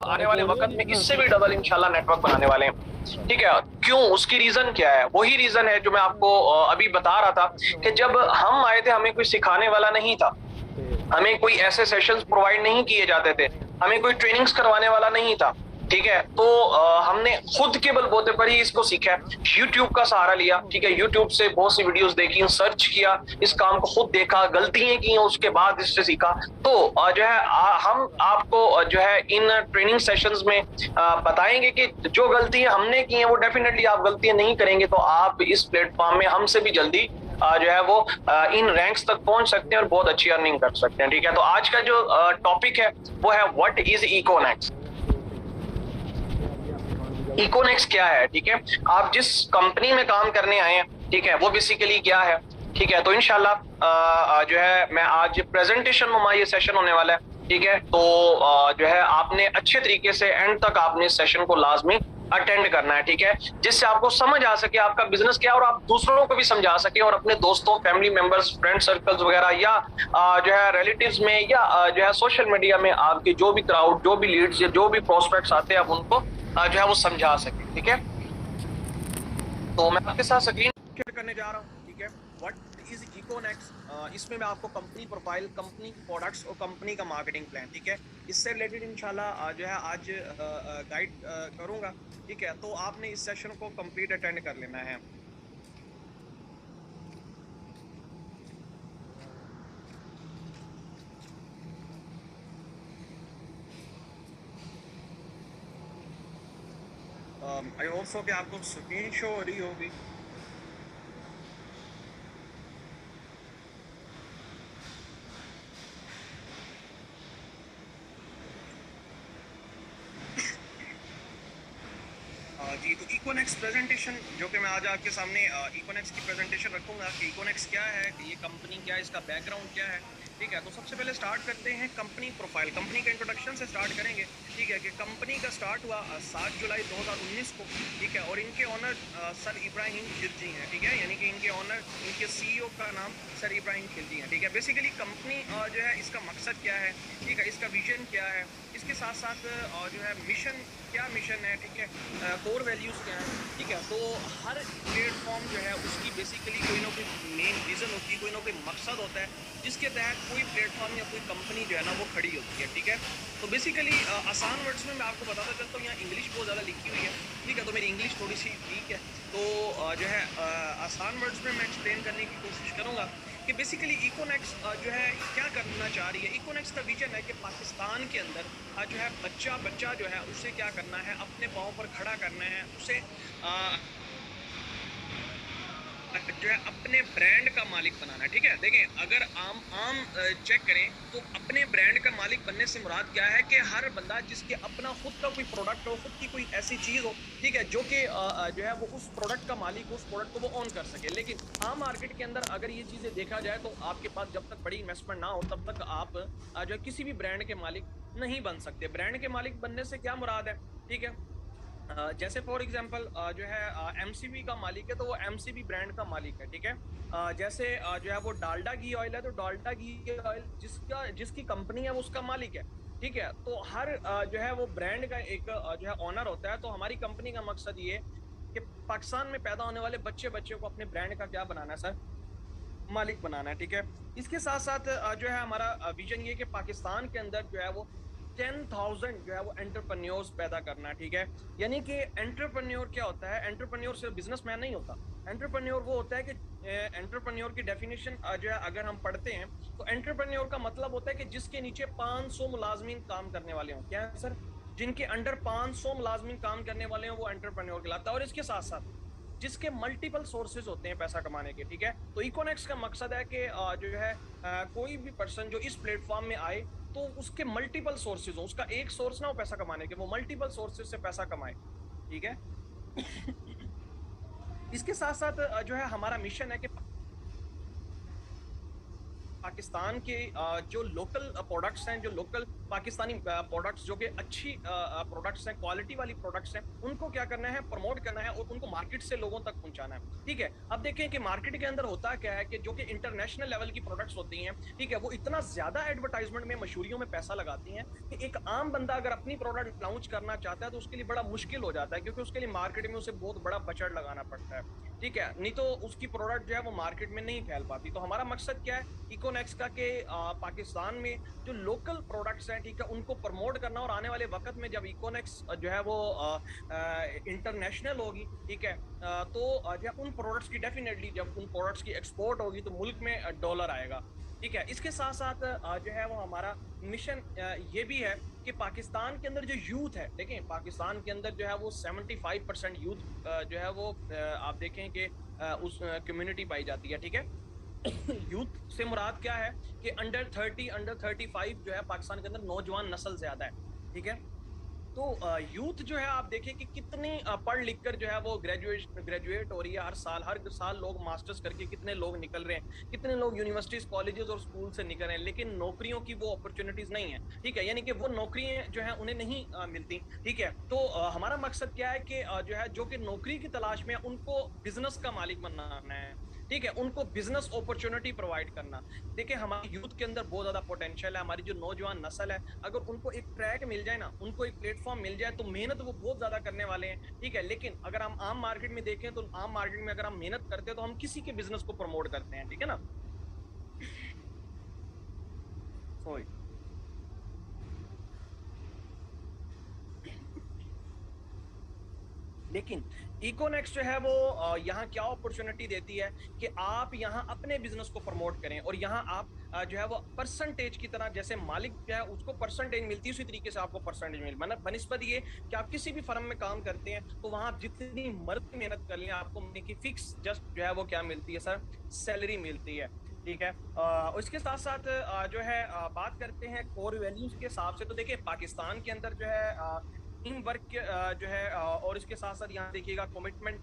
आने वाले वक्त में इससे भी डबल इंशाल्लाह नेटवर्क बनाने वाले हैं। ठीक है, क्यों, उसकी रीजन क्या है? वही रीजन है जो मैं आपको अभी बता रहा था कि जब हम आए थे हमें कोई सिखाने वाला नहीं था, हमें कोई ऐसे सेशंस प्रोवाइड नहीं किए जाते थे, हमें कोई ट्रेनिंग्स करवाने वाला नहीं था। ठीक है, तो हमने खुद के बलबूते पर ही इसको सीखा है, यूट्यूब का सहारा लिया। ठीक है, यूट्यूब से बहुत सी वीडियोस देखी, सर्च किया, इस काम को खुद देखा, गलतियां की, उसके बाद इससे सीखा। तो जो है हम आपको जो है इन ट्रेनिंग सेशंस में बताएंगे कि जो गलतियां हमने की हैं वो डेफिनेटली आप गलतियां नहीं करेंगे तो आप इस प्लेटफॉर्म में हमसे भी जल्दी जो है वो इन रैंक्स तक पहुंच सकते हैं और बहुत अच्छी अर्निंग कर सकते हैं। ठीक है, तो आज का जो टॉपिक है वो है व्हाट इज इकोनेक्स। इकोनेक्स क्या है? ठीक है, आप जिस कंपनी में काम करने आए हैं, ठीक है, वो बेसिकली क्या है? ठीक है, तो इंशाल्लाह जो है मैं आज प्रेजेंटेशन में ये सेशन होने वाला है। ठीक है, तो जो है आपने अच्छे तरीके से एंड तक आपने इस सेशन को लाजमी अटेंड करना है। ठीक है, जिससे आपको समझ आ सके आपका बिजनेस क्या है और आप दूसरों को भी समझा सके और अपने दोस्तों, फैमिली मेंबर्स, फ्रेंड सर्कल्स वगैरह या जो है रिलेटिव्स में या जो है सोशल मीडिया में आपके जो भी क्राउड, जो भी लीड्स या जो भी प्रोस्पेक्ट्स आते हैं आप उनको जो है वो समझा सके। ठीक है, तो मैं आपके साथ स्क्रीन शेयर करने जा रहा हूँ। ठीक है, व्हाट इज इकोनेक्स। इसमें मैं आपको कंपनी प्रोफाइल, कंपनी प्रोडक्ट्स और कंपनी का मार्केटिंग प्लान, ठीक है, इससे रिलेटेड इंशाल्लाह जो है आज गाइड करूंगा। ठीक है, तो आपने इस सेशन को कंप्लीट अटेंड कर लेना है। आई होप सो कि आपको स्क्रीन शो हो रही होगी। जी, तो इकोनेक्स प्रेजेंटेशन जो कि मैं आज आपके सामने इकोनेक्स की प्रेजेंटेशन रखूंगा कि इकोनेक्स क्या है, कि ये कंपनी क्या है, इसका बैकग्राउंड क्या है। ठीक है, तो सबसे पहले स्टार्ट करते हैं कंपनी प्रोफाइल, कंपनी के इंट्रोडक्शन से स्टार्ट करेंगे। ठीक है, कि कंपनी का स्टार्ट हुआ 7 जुलाई 2019 को। ठीक है, और इनके ऑनर सर इब्राहिम खिलजी हैं। ठीक है, यानी कि इनके ऑनर, इनके सीईओ का नाम सर इब्राहिम खिलजी हैं। ठीक है, बेसिकली कंपनी जो है इसका मकसद क्या है, ठीक है, इसका विजन क्या है, इसके साथ साथ जो है मिशन, क्या मिशन है, ठीक है, कोर वैल्यूज़ क्या है। ठीक है, तो हर प्लेटफॉर्म जो है उसकी बेसिकली कोई ना कोई मेन रीज़न होती है, कोई ना कोई मकसद होता है जिसके तहत कोई प्लेटफॉर्म या कोई कंपनी जो है ना वो खड़ी होती है। ठीक है, तो बेसिकली आसान वर्ड्स में मैं आपको बताता चलता हूँ, यहाँ इंग्लिश बहुत ज़्यादा लिखी हुई है। ठीक है, तो मेरी इंग्लिश थोड़ी सी वीक है, तो जो है आसान वर्ड्स में मैं एक्सप्लेन करने की कोशिश करूँगा कि बेसिकली इकोनेक्स जो है क्या करना चाह रही है। इकोनेक्स का विजन है कि पाकिस्तान के अंदर जो है बच्चा जो है उसे क्या करना है, अपने पाँव पर खड़ा करना है, उसे जो है अपने ब्रांड का मालिक बनाना है। ठीक है, देखें, अगर आम चेक करें तो अपने ब्रांड का मालिक बनने से मुराद क्या है कि हर बंदा जिसके अपना खुद का कोई प्रोडक्ट हो, खुद की कोई ऐसी चीज़ हो, ठीक है, जो कि जो है वो उस प्रोडक्ट का मालिक, उस प्रोडक्ट को वो ऑन कर सके। लेकिन आम मार्केट के अंदर अगर ये चीज़ें देखा जाए तो आपके पास जब तक बड़ी इन्वेस्टमेंट ना हो तब तक आप जो है किसी भी ब्रांड के मालिक नहीं बन सकते। ब्रांड के मालिक बनने से क्या मुराद है? ठीक है, जैसे फॉर एग्जांपल जो है एमसीबी का मालिक है तो वो एमसीबी ब्रांड का मालिक है। ठीक है, जैसे जो है वो डालडा घी ऑयल है तो डालडा घी ऑयल जिसकी कंपनी है वो उसका मालिक है। ठीक है, तो हर जो है वो ब्रांड का एक जो है ऑनर होता है। तो हमारी कंपनी का मकसद ये कि पाकिस्तान में पैदा होने वाले बच्चे को अपने ब्रांड का क्या बनाना है सर, मालिक बनाना है। ठीक है, इसके साथ साथ जो है हमारा विजन ये कि पाकिस्तान के अंदर जो है वो 10,000 जो है वो एंटरप्रेन्योर्स पैदा करना है। ठीक है, यानी कि एंटरप्रेन्योर क्या होता है? एंटरप्रेन्योर सिर्फ बिजनेसमैन नहीं होता। एंटरप्रेन्योर वो होता है कि एंटरप्रेन्योर की डेफिनेशन जो है अगर हम पढ़ते हैं तो एंटरप्रेन्योर का मतलब होता है कि जिसके नीचे 500 मुलाजमीन काम करने वाले हों। क्या है सर? जिनके अंडर 500 मुलाजमीन काम करने वाले हों वो एंटरप्रेन्योर कहलाता है। और इसके साथ साथ जिसके मल्टीपल सोर्सेज होते हैं पैसा कमाने के। ठीक है, तो इकोनेक्स का मकसद है कि जो है कोई भी पर्सन जो इस प्लेटफॉर्म में आए तो उसके मल्टीपल सोर्सेज हो, उसका एक सोर्स ना हो पैसा कमाने के, वो मल्टीपल सोर्सेज से पैसा कमाए। ठीक है, इसके साथ साथ जो है हमारा मिशन है कि पाकिस्तान के जो लोकल प्रोडक्ट्स हैं, जो लोकल पाकिस्तानी प्रोडक्ट्स जो कि अच्छी प्रोडक्ट्स हैं, क्वालिटी वाली प्रोडक्ट्स हैं, उनको क्या करना है, प्रमोट करना है और उनको मार्केट से लोगों तक पहुंचाना है। ठीक है, अब देखें कि मार्केट के अंदर होता क्या है कि जो कि इंटरनेशनल लेवल की प्रोडक्ट्स होती हैं, ठीक है, वो इतना ज्यादा एडवर्टाइजमेंट में, मशहूरियों में पैसा लगाती हैं कि एक आम बंदा अगर अपनी प्रोडक्ट लॉन्च करना चाहता है तो उसके लिए बड़ा मुश्किल हो जाता है, क्योंकि उसके लिए मार्केट में उसे बहुत बड़ा बजट लगाना पड़ता है। ठीक है, नहीं तो उसकी प्रोडक्ट जो है वो मार्केट में नहीं फैल पाती। तो हमारा मकसद क्या है इकोनेक्स का, कि पाकिस्तान में जो लोकल प्रोडक्ट्स हैं, ठीक है, उनको प्रमोट करना, और आने वाले वक्त में जब इकोनेक्स जो है वो इंटरनेशनल होगी, ठीक है, तो जो उन प्रोडक्ट्स की डेफिनेटली, जब उन प्रोडक्ट्स की एक्सपोर्ट होगी तो मुल्क में डॉलर आएगा। ठीक है, इसके साथ साथ जो है वो हमारा मिशन ये भी है कि पाकिस्तान के अंदर जो यूथ है, देखें पाकिस्तान के अंदर जो है वो 75% यूथ जो है वो आप देखें कि उस कम्युनिटी पाई जाती है। ठीक है, यूथ से मुराद क्या है कि अंडर 30, अंडर 35 जो है पाकिस्तान के अंदर नौजवान नस्ल ज्यादा है। ठीक है, तो यूथ जो है आप देखें कि कितनी पढ़ लिख कर जो है वो ग्रेजुएट हो रही है, हर साल लोग मास्टर्स करके कितने लोग निकल रहे हैं, कितने लोग यूनिवर्सिटीज, कॉलेजेस और स्कूल से निकल रहे हैं, लेकिन नौकरियों की वो अपॉर्चुनिटीज नहीं है। ठीक है, यानी कि वो नौकरियां जो है उन्हें नहीं मिलती। ठीक है, तो हमारा मकसद क्या है कि जो है जो कि नौकरी की तलाश में है, उनको बिजनेस का मालिक बनाना है। ठीक है, उनको बिजनेस अपॉर्चुनिटी प्रोवाइड करना। देखिए हमारे यूथ के अंदर बहुत ज्यादा पोटेंशियल है, हमारी जो नौजवान नस्ल है, अगर उनको एक ट्रैक मिल जाए ना, उनको एक प्लेटफॉर्म मिल जाए, तो मेहनत वो बहुत ज्यादा करने वाले हैं। ठीक है, लेकिन अगर हम आम मार्केट में देखें तो आम मार्केट में अगर हम मेहनत करते हैं तो हम किसी के बिजनेस को प्रमोट करते हैं। ठीक है ना। सॉरी। लेकिन इकोनेक्स जो है वो यहाँ क्या अपॉर्चुनिटी देती है कि आप यहाँ अपने बिजनेस को प्रमोट करें, और यहाँ आप जो है वो परसेंटेज की तरह, जैसे मालिक जो है उसको परसेंटेज मिलती है, उसी तरीके से आपको परसेंटेज मिल, मतलब बनस्बत ये कि आप किसी भी फर्म में काम करते हैं तो वहां आप जितनी मर्जी मेहनत कर लें, आपको महीने की फिक्स जस्ट जो है वो क्या मिलती है सर, सैलरी मिलती है। ठीक है, और इसके साथ साथ जो है बात करते हैं कोर वैल्यूज के हिसाब से, तो देखिए पाकिस्तान के अंदर जो है टीम वर्क जो है और इसके साथ साथ यहाँ देखिएगा कमिटमेंट,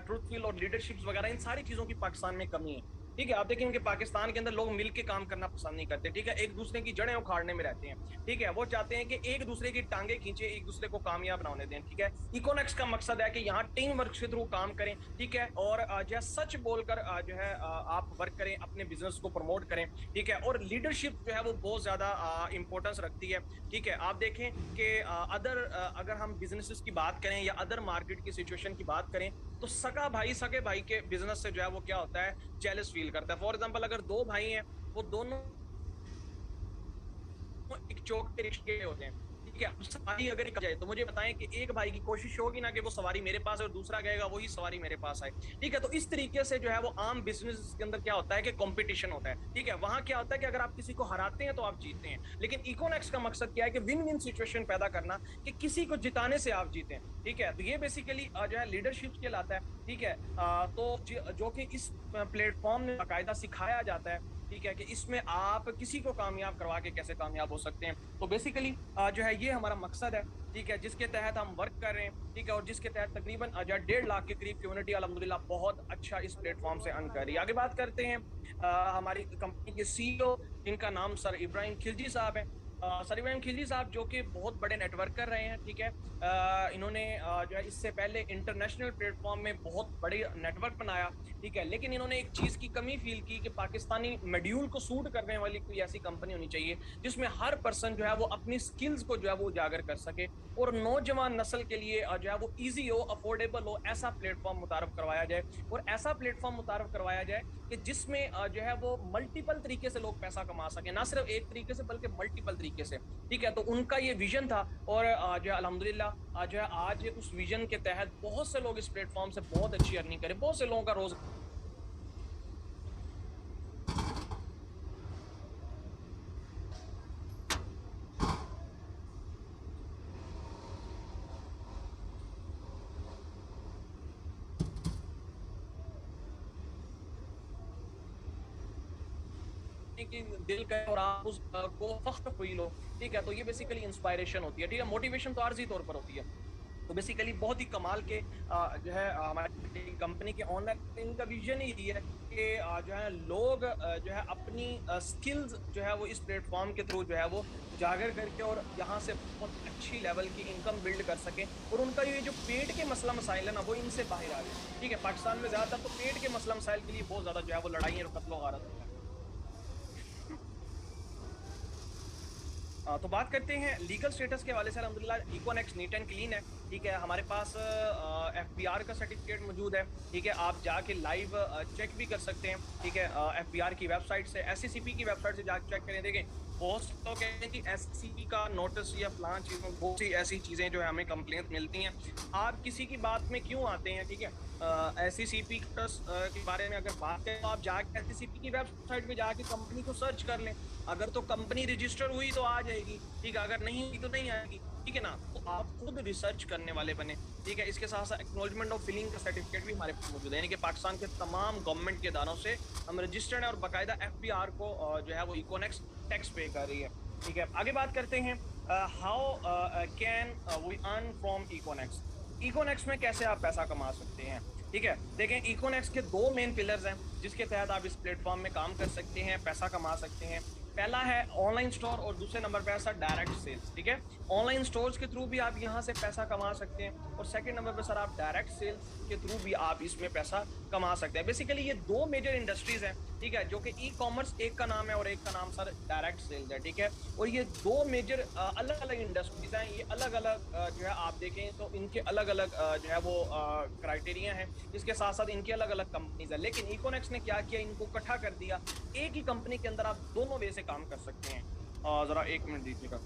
ट्रूथफुल और लीडरशिप वगैरह, इन सारी चीजों की पाकिस्तान में कमी है। ठीक है, आप देखेंगे पाकिस्तान के अंदर लोग मिलके काम करना पसंद नहीं करते। ठीक है, एक दूसरे की जड़ें उखाड़ने में रहते हैं। ठीक है, वो चाहते हैं कि एक दूसरे की टांगे खींचे, एक दूसरे को कामयाब ना होने दें। ठीक है, इकोनेक्स का मकसद है कि यहाँ टीम वर्क के थ्रू काम करें। ठीक है, और जो है सच बोलकर जो है आप वर्क करें, अपने बिजनेस को प्रमोट करें। ठीक है, और लीडरशिप जो है वो बहुत ज्यादा इंपॉर्टेंस रखती है। ठीक है, आप देखें कि अगर हम बिजनेसेस की बात करें या अदर मार्केट की सिचुएशन की बात करें, तो सका भाई सके भाई के बिजनेस से जो है वो क्या होता है, जेलस फील करता है। फॉर एग्जांपल अगर दो भाई हैं, वो दोनों एक चौक के रिश्ते होते हैं। ठीक है, अब सवारी अगर निकल जाए तो मुझे बताएं कि एक भाई की कोशिश होगी ना कि वो सवारी मेरे पास है, और दूसरा कहेगा वही सवारी मेरे पास आए। ठीक है, तो इस तरीके से जो है वो आम बिजनेस के अंदर क्या होता है कि कंपटीशन होता है। ठीक है, वहां क्या होता है कि अगर आप किसी को हराते हैं तो आप जीतते हैं, लेकिन इकोनेक्स का मकसद क्या है कि विन विन सिचुएशन पैदा करना, कि किसी को जिताने से आप जीतें। ठीक है, तो ये बेसिकली जो है लीडरशिप के लाता है। ठीक है, तो जो कि इस प्लेटफॉर्म में बाकायदा सिखाया जाता है। ठीक है, कि इसमें आप किसी को कामयाब करवा के कैसे कामयाब हो सकते हैं। तो बेसिकली जो है ये हमारा मकसद है। ठीक है, जिसके तहत हम वर्क कर रहे हैं। ठीक है, और जिसके तहत तकरीबन जो है 1.5 लाख के करीब कम्युनिटी अल्हम्दुलिल्लाह बहुत अच्छा इस प्लेटफॉर्म से अर्न कर रही है। आगे बात करते हैं हमारी कंपनी के सीईओ, जिनका नाम सर इब्राहिम खिलजी साहब है। सर इब्राहिम खिलजी साहब जो कि बहुत बड़े नेटवर्क कर रहे हैं। ठीक है, इन्होंने जो है इससे पहले इंटरनेशनल प्लेटफॉर्म में बहुत बड़े नेटवर्क बनाया। ठीक है, लेकिन इन्होंने एक चीज की कमी फील की कि पाकिस्तानी मेड्यूल को सूट करने वाली कोई ऐसी कंपनी होनी चाहिए जिसमें हर पर्सन जो है वो अपनी स्किल्स को जो है वो उजागर कर सके, और नौजवान नस्ल के लिए जो है वो इजी हो, अफोर्डेबल हो, ऐसा प्लेटफॉर्म मुतारफ करवाया जाए। और ऐसा प्लेटफॉर्म मुतारफ करवाया जाए कि जिसमें जो है वो मल्टीपल तरीके से लोग पैसा कमा सके, ना सिर्फ एक तरीके से बल्कि मल्टीपल तरीके से। ठीक है, तो उनका ये विजन था, और जो है अल्हम्दुलिल्लाह जो है आज उस विजन के तहत बहुत से लोग इस प्लेटफॉर्म से बहुत अच्छी अर्निंग करें, बहुत से लोगों का रोज कि दिल करे और आप उसको फख्र फील हो। ठीक है, तो ये बेसिकली इंस्पायरेशन होती है। ठीक है, मोटिवेशन तो आर्जी तौर पर होती है। तो बेसिकली बहुत ही कमाल के जो है हमारी कंपनी के ऑनर, इनका विजन ही है कि जो है लोग जो है अपनी स्किल्स जो है वो इस प्लेटफॉर्म के थ्रू जो है वो उजागर करके और यहाँ से बहुत अच्छी लेवल की इनकम बिल्ड कर सकें, और उनका ये जो पेट के मसला मसाइल है ना वो इनसे बाहर आ गए। ठीक है, पाकिस्तान में ज्यादातर तो पेट के मसला मसाइल के लिए बहुत ज्यादा जो है वो लड़ाई और कत्लो गारत होता है। तो बात करते हैं लीगल स्टेटस के हवाले से। अल्हम्दुलिल्लाह इकोनेक्स नीट एंड क्लीन है। ठीक है, हमारे पास एफबीआर का सर्टिफिकेट मौजूद है। ठीक है, आप जाके लाइव चेक भी कर सकते हैं। ठीक है, एफबीआर की वेबसाइट से, एससीसीपी की वेबसाइट से जाके चेक करें। देखें, बहुत तो कहते हैं कि एससीसीपी का नोटिस या फलां चीज़ों, बहुत सी ऐसी चीज़ें जो है हमें कंप्लेंट मिलती हैं। आप किसी की बात में क्यों आते हैं? ठीक है, एससीसीपी के बारे में अगर बात करें तो आप जाके एससीसीपी की वेबसाइट पे जाके कंपनी को सर्च कर लें। अगर तो कंपनी रजिस्टर हुई तो आ जाएगी। ठीक है, अगर नहीं हुई तो नहीं आएगी। ठीक है ना, तो आप खुद रिसर्च करने वाले बने। ठीक है, इसके साथ साथ एक्नॉलेजमेंट ऑफ फिलिंग का सर्टिफिकेट भी हमारे पास मौजूद है, यानी कि पाकिस्तान के तमाम गवर्नमेंट के इदारों से हम रजिस्टर्ड है और बाकायदा एफपीआर को जो है वो इकोनेक्स टैक्स पे कर रही है। ठीक है, आगे बात करते हैं how can we earn from Econex. Econex में कैसे आप पैसा कमा सकते हैं? ठीक है, देखें, इकोनेक्स के दो मेन पिलर्स हैं जिसके तहत आप इस प्लेटफॉर्म में काम कर सकते हैं, पैसा कमा सकते हैं। पहला है ऑनलाइन स्टोर और दूसरे नंबर पे सर डायरेक्ट सेल्स। ठीक है, ऑनलाइन स्टोर्स के थ्रू भी आप यहाँ से पैसा कमा सकते हैं, और सेकंड नंबर पे सर आप डायरेक्ट सेल्स के थ्रू भी आप इसमें पैसा कमा सकते हैं। बेसिकली ये दो मेजर इंडस्ट्रीज हैं। ठीक है, जो कि ई कॉमर्स एक का नाम है और एक का नाम सर डायरेक्ट सेल्स है। ठीक है, और ये दो मेजर अलग अलग इंडस्ट्रीज हैं। ये अलग अलग जो है आप देखें तो इनके अलग अलग जो है वो क्राइटेरिया हैं। इसके साथ साथ इनकी अलग अलग कंपनीज है, लेकिन इकोनेक्स ने क्या किया, इनको इकट्ठा कर दिया। एक ही कंपनी के अंदर आप दोनों वे से काम कर सकते हैं। जरा एक मिनट दीजिएगा।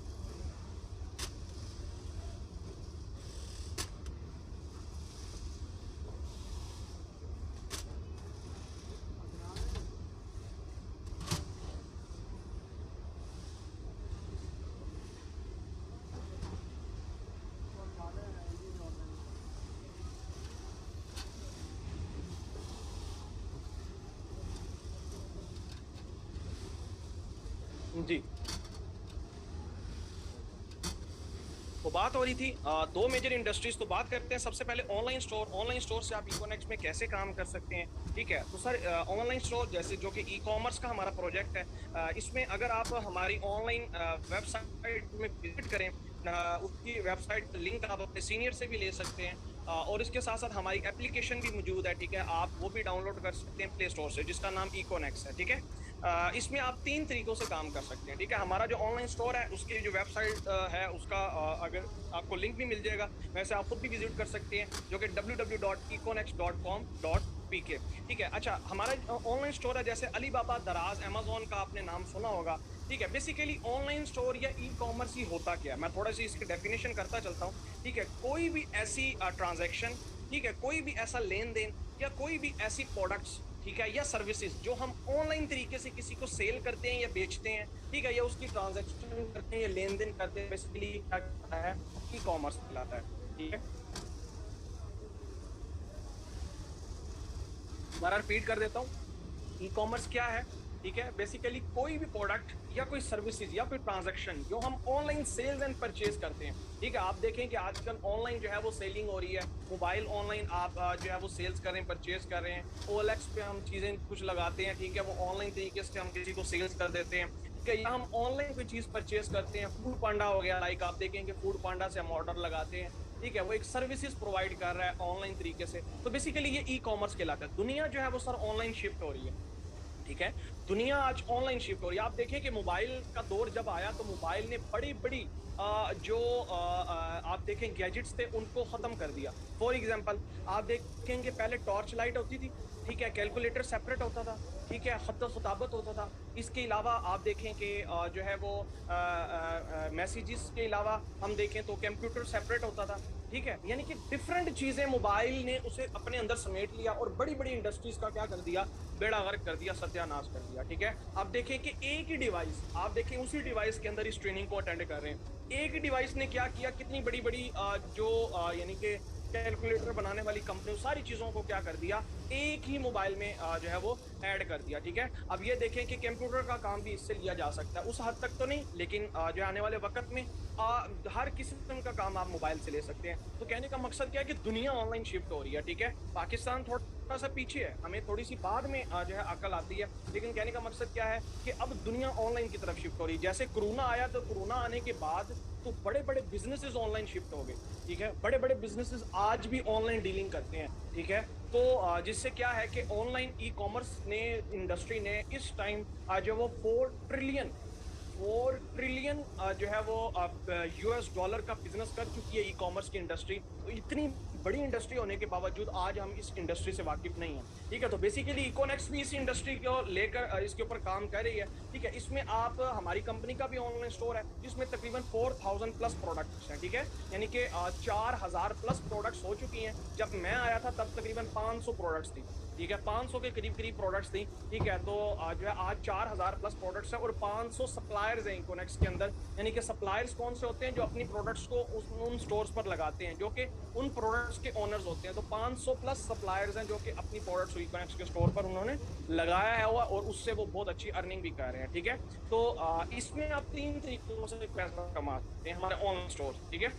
जी, तो बात हो रही थी दो मेजर इंडस्ट्रीज। तो बात करते हैं सबसे पहले ऑनलाइन स्टोर। ऑनलाइन स्टोर से आप इकोनेक्स में कैसे काम कर सकते हैं? ठीक है, तो सर ऑनलाइन स्टोर जैसे जो कि ई कॉमर्स का हमारा प्रोजेक्ट है, इसमें अगर आप हमारी ऑनलाइन वेबसाइट में विजिट करें, उसकी वेबसाइट लिंक आप अपने सीनियर से भी ले सकते हैं, और इसके साथ साथ हमारी एप्लीकेशन भी मौजूद है। ठीक है, आप वो भी डाउनलोड कर सकते हैं प्ले स्टोर से, जिसका नाम इकोनेक्स है। ठीक है, इसमें आप तीन तरीकों से काम कर सकते हैं। ठीक है, हमारा जो ऑनलाइन स्टोर है उसकी जो वेबसाइट है उसका अगर आपको लिंक भी मिल जाएगा, वैसे आप खुद भी विजिट कर सकते हैं, जो कि www.econex.com.pk। ठीक है, अच्छा, हमारा ऑनलाइन स्टोर है जैसे अली बाबा, दराज, अमेजोन का आपने नाम सुना होगा। ठीक है, बेसिकली ऑनलाइन स्टोर या ई कॉमर्स ही होता क्या है, मैं थोड़ा सी इसकी डेफिनेशन करता चलता हूँ। ठीक है, कोई भी ऐसी ट्रांजैक्शन, ठीक है, कोई भी ऐसा लेन देन या कोई भी ऐसी प्रोडक्ट्स, ठीक है, या सर्विसेज जो हम ऑनलाइन तरीके से किसी को सेल करते हैं या बेचते हैं, ठीक है, या उसकी ट्रांजैक्शन करते हैं या लेन देन करते हैं, बेसिकली क्या कहता है, ई कॉमर्स कहलाता है। ठीक है, दोबारा रिपीट कर देता हूँ, ई कॉमर्स क्या है? ठीक है, बेसिकली कोई भी प्रोडक्ट या कोई सर्विसेज या कोई ट्रांजैक्शन जो हम ऑनलाइन सेल्स एंड परचेज करते हैं। ठीक है, आप देखें कि आजकल ऑनलाइन जो है वो सेलिंग हो रही है, मोबाइल ऑनलाइन आप जो है वो सेल्स कर रहे हैं, परचेज कर रहे हैं, ओएलएक्स पे हम चीज़ें कुछ लगाते हैं। ठीक है, वो ऑनलाइन तरीके से हम किसी को सेल्स कर देते हैं। ठीक है, या हम ऑनलाइन कोई चीज़ परचेज करते हैं, फूड पांडा हो गया, लाइक आप देखेंगे फूड पांडा से हम ऑर्डर लगाते हैं। ठीक है, वो एक सर्विसेज प्रोवाइड कर रहा है ऑनलाइन तरीके से, तो बेसिकली ये ई कॉमर्स कहलाता है। दुनिया जो है वो सर ऑनलाइन शिफ्ट हो रही है। ठीक है, दुनिया आज ऑनलाइन शिफ्ट हो रही है। आप देखें कि मोबाइल का दौर जब आया तो मोबाइल ने बड़ी बड़ी जो आप देखें गैजेट्स थे उनको ख़त्म कर दिया। फॉर एग्जांपल आप देखेंगे पहले टॉर्च लाइट होती थी। ठीक है, कैलकुलेटर सेपरेट होता था। ठीक है, खत खताबत होता था। इसके अलावा आप देखें कि जो है वो मैसेजेस के अलावा हम देखें तो कंप्यूटर सेपरेट होता था। ठीक है, यानी कि डिफरेंट चीज़ें मोबाइल ने उसे अपने अंदर समेट लिया और बड़ी बड़ी इंडस्ट्रीज का क्या कर दिया, बेड़ा गर्क कर दिया, सत्यानाश कर दिया। ठीक है, अब देखें कि एक ही डिवाइस, आप देखें उसी डिवाइस के अंदर इस ट्रेनिंग को अटेंड कर रहे हैं। एक डिवाइस ने क्या किया, कितनी बड़ी बड़ी जो यानी कि कैलकुलेटर बनाने वाली कंपनी, सारी चीजों को क्या कर दिया, एक ही मोबाइल में जो है वो ऐड कर दिया। ठीक है, अब ये देखें कि कंप्यूटर का काम भी इससे लिया जा सकता है, उस हद तक तो नहीं, लेकिन जो आने वाले वक्त में हर किस्म का काम आप मोबाइल से ले सकते हैं। तो कहने का मकसद क्या है कि दुनिया ऑनलाइन शिफ्ट हो रही है। ठीक है, पाकिस्तान थोड़ा सा पीछे है, हमें थोड़ी सी बाद में जो है अकल आती है, लेकिन कहने का मकसद क्या है कि अब दुनिया ऑनलाइन की तरफ शिफ्ट हो रही है। जैसे कोरोना आया, तो कोरोना आने के बाद तो बड़े बड़े बिजनेसेस ऑनलाइन शिफ्ट हो गए। ठीक है, बड़े बड़े बिजनेसेस आज भी ऑनलाइन डीलिंग करते हैं। ठीक है, तो जिससे क्या है कि ऑनलाइन ई कॉमर्स ने, इंडस्ट्री ने इस टाइम जो वो 4 ट्रिलियन जो है वो US डॉलर का बिजनेस कर चुकी है ई कॉमर्स की इंडस्ट्री। तो इतनी बड़ी इंडस्ट्री होने के बावजूद आज हम इस इंडस्ट्री से वाकिफ नहीं है। ठीक है, तो बेसिकली इकोनेक्स भी इस इंडस्ट्री को लेकर इसके ऊपर काम कर रही है। ठीक है, इसमें आप हमारी कंपनी का भी ऑनलाइन स्टोर है जिसमें तकरीबन 4000 प्लस प्रोडक्ट्स हैं। ठीक है, यानी कि 4000 प्लस प्रोडक्ट्स हो चुकी हैं। जब मैं आया था तब तकरीबन 500 प्रोडक्ट्स थी। ठीक है, 500 के करीब करीब प्रोडक्ट्स थी। ठीक है, तो जो है आज 4000 प्लस प्रोडक्ट्स हैं और 500 सप्लायर्स हैं इकोनेक्स के अंदर। यानी कि सप्लायर्स कौन से होते हैं, जो अपनी प्रोडक्ट्स को उन स्टोर्स पर लगाते हैं, जो कि उन प्रोडक्ट्स के ओनर्स होते हैं। तो 500 प्लस सप्लायर्स हैं जो कि अपनी प्रोडक्ट्स इकोनेक्स के स्टोर पर उन्होंने लगाया है हुआ, और उससे वो बहुत अच्छी अर्निंग भी कर रहे हैं। ठीक है, तो इसमें आप 3 तरीकों से पैसा कमा सकते हैं हमारे ऑनलाइन स्टोर। ठीक है,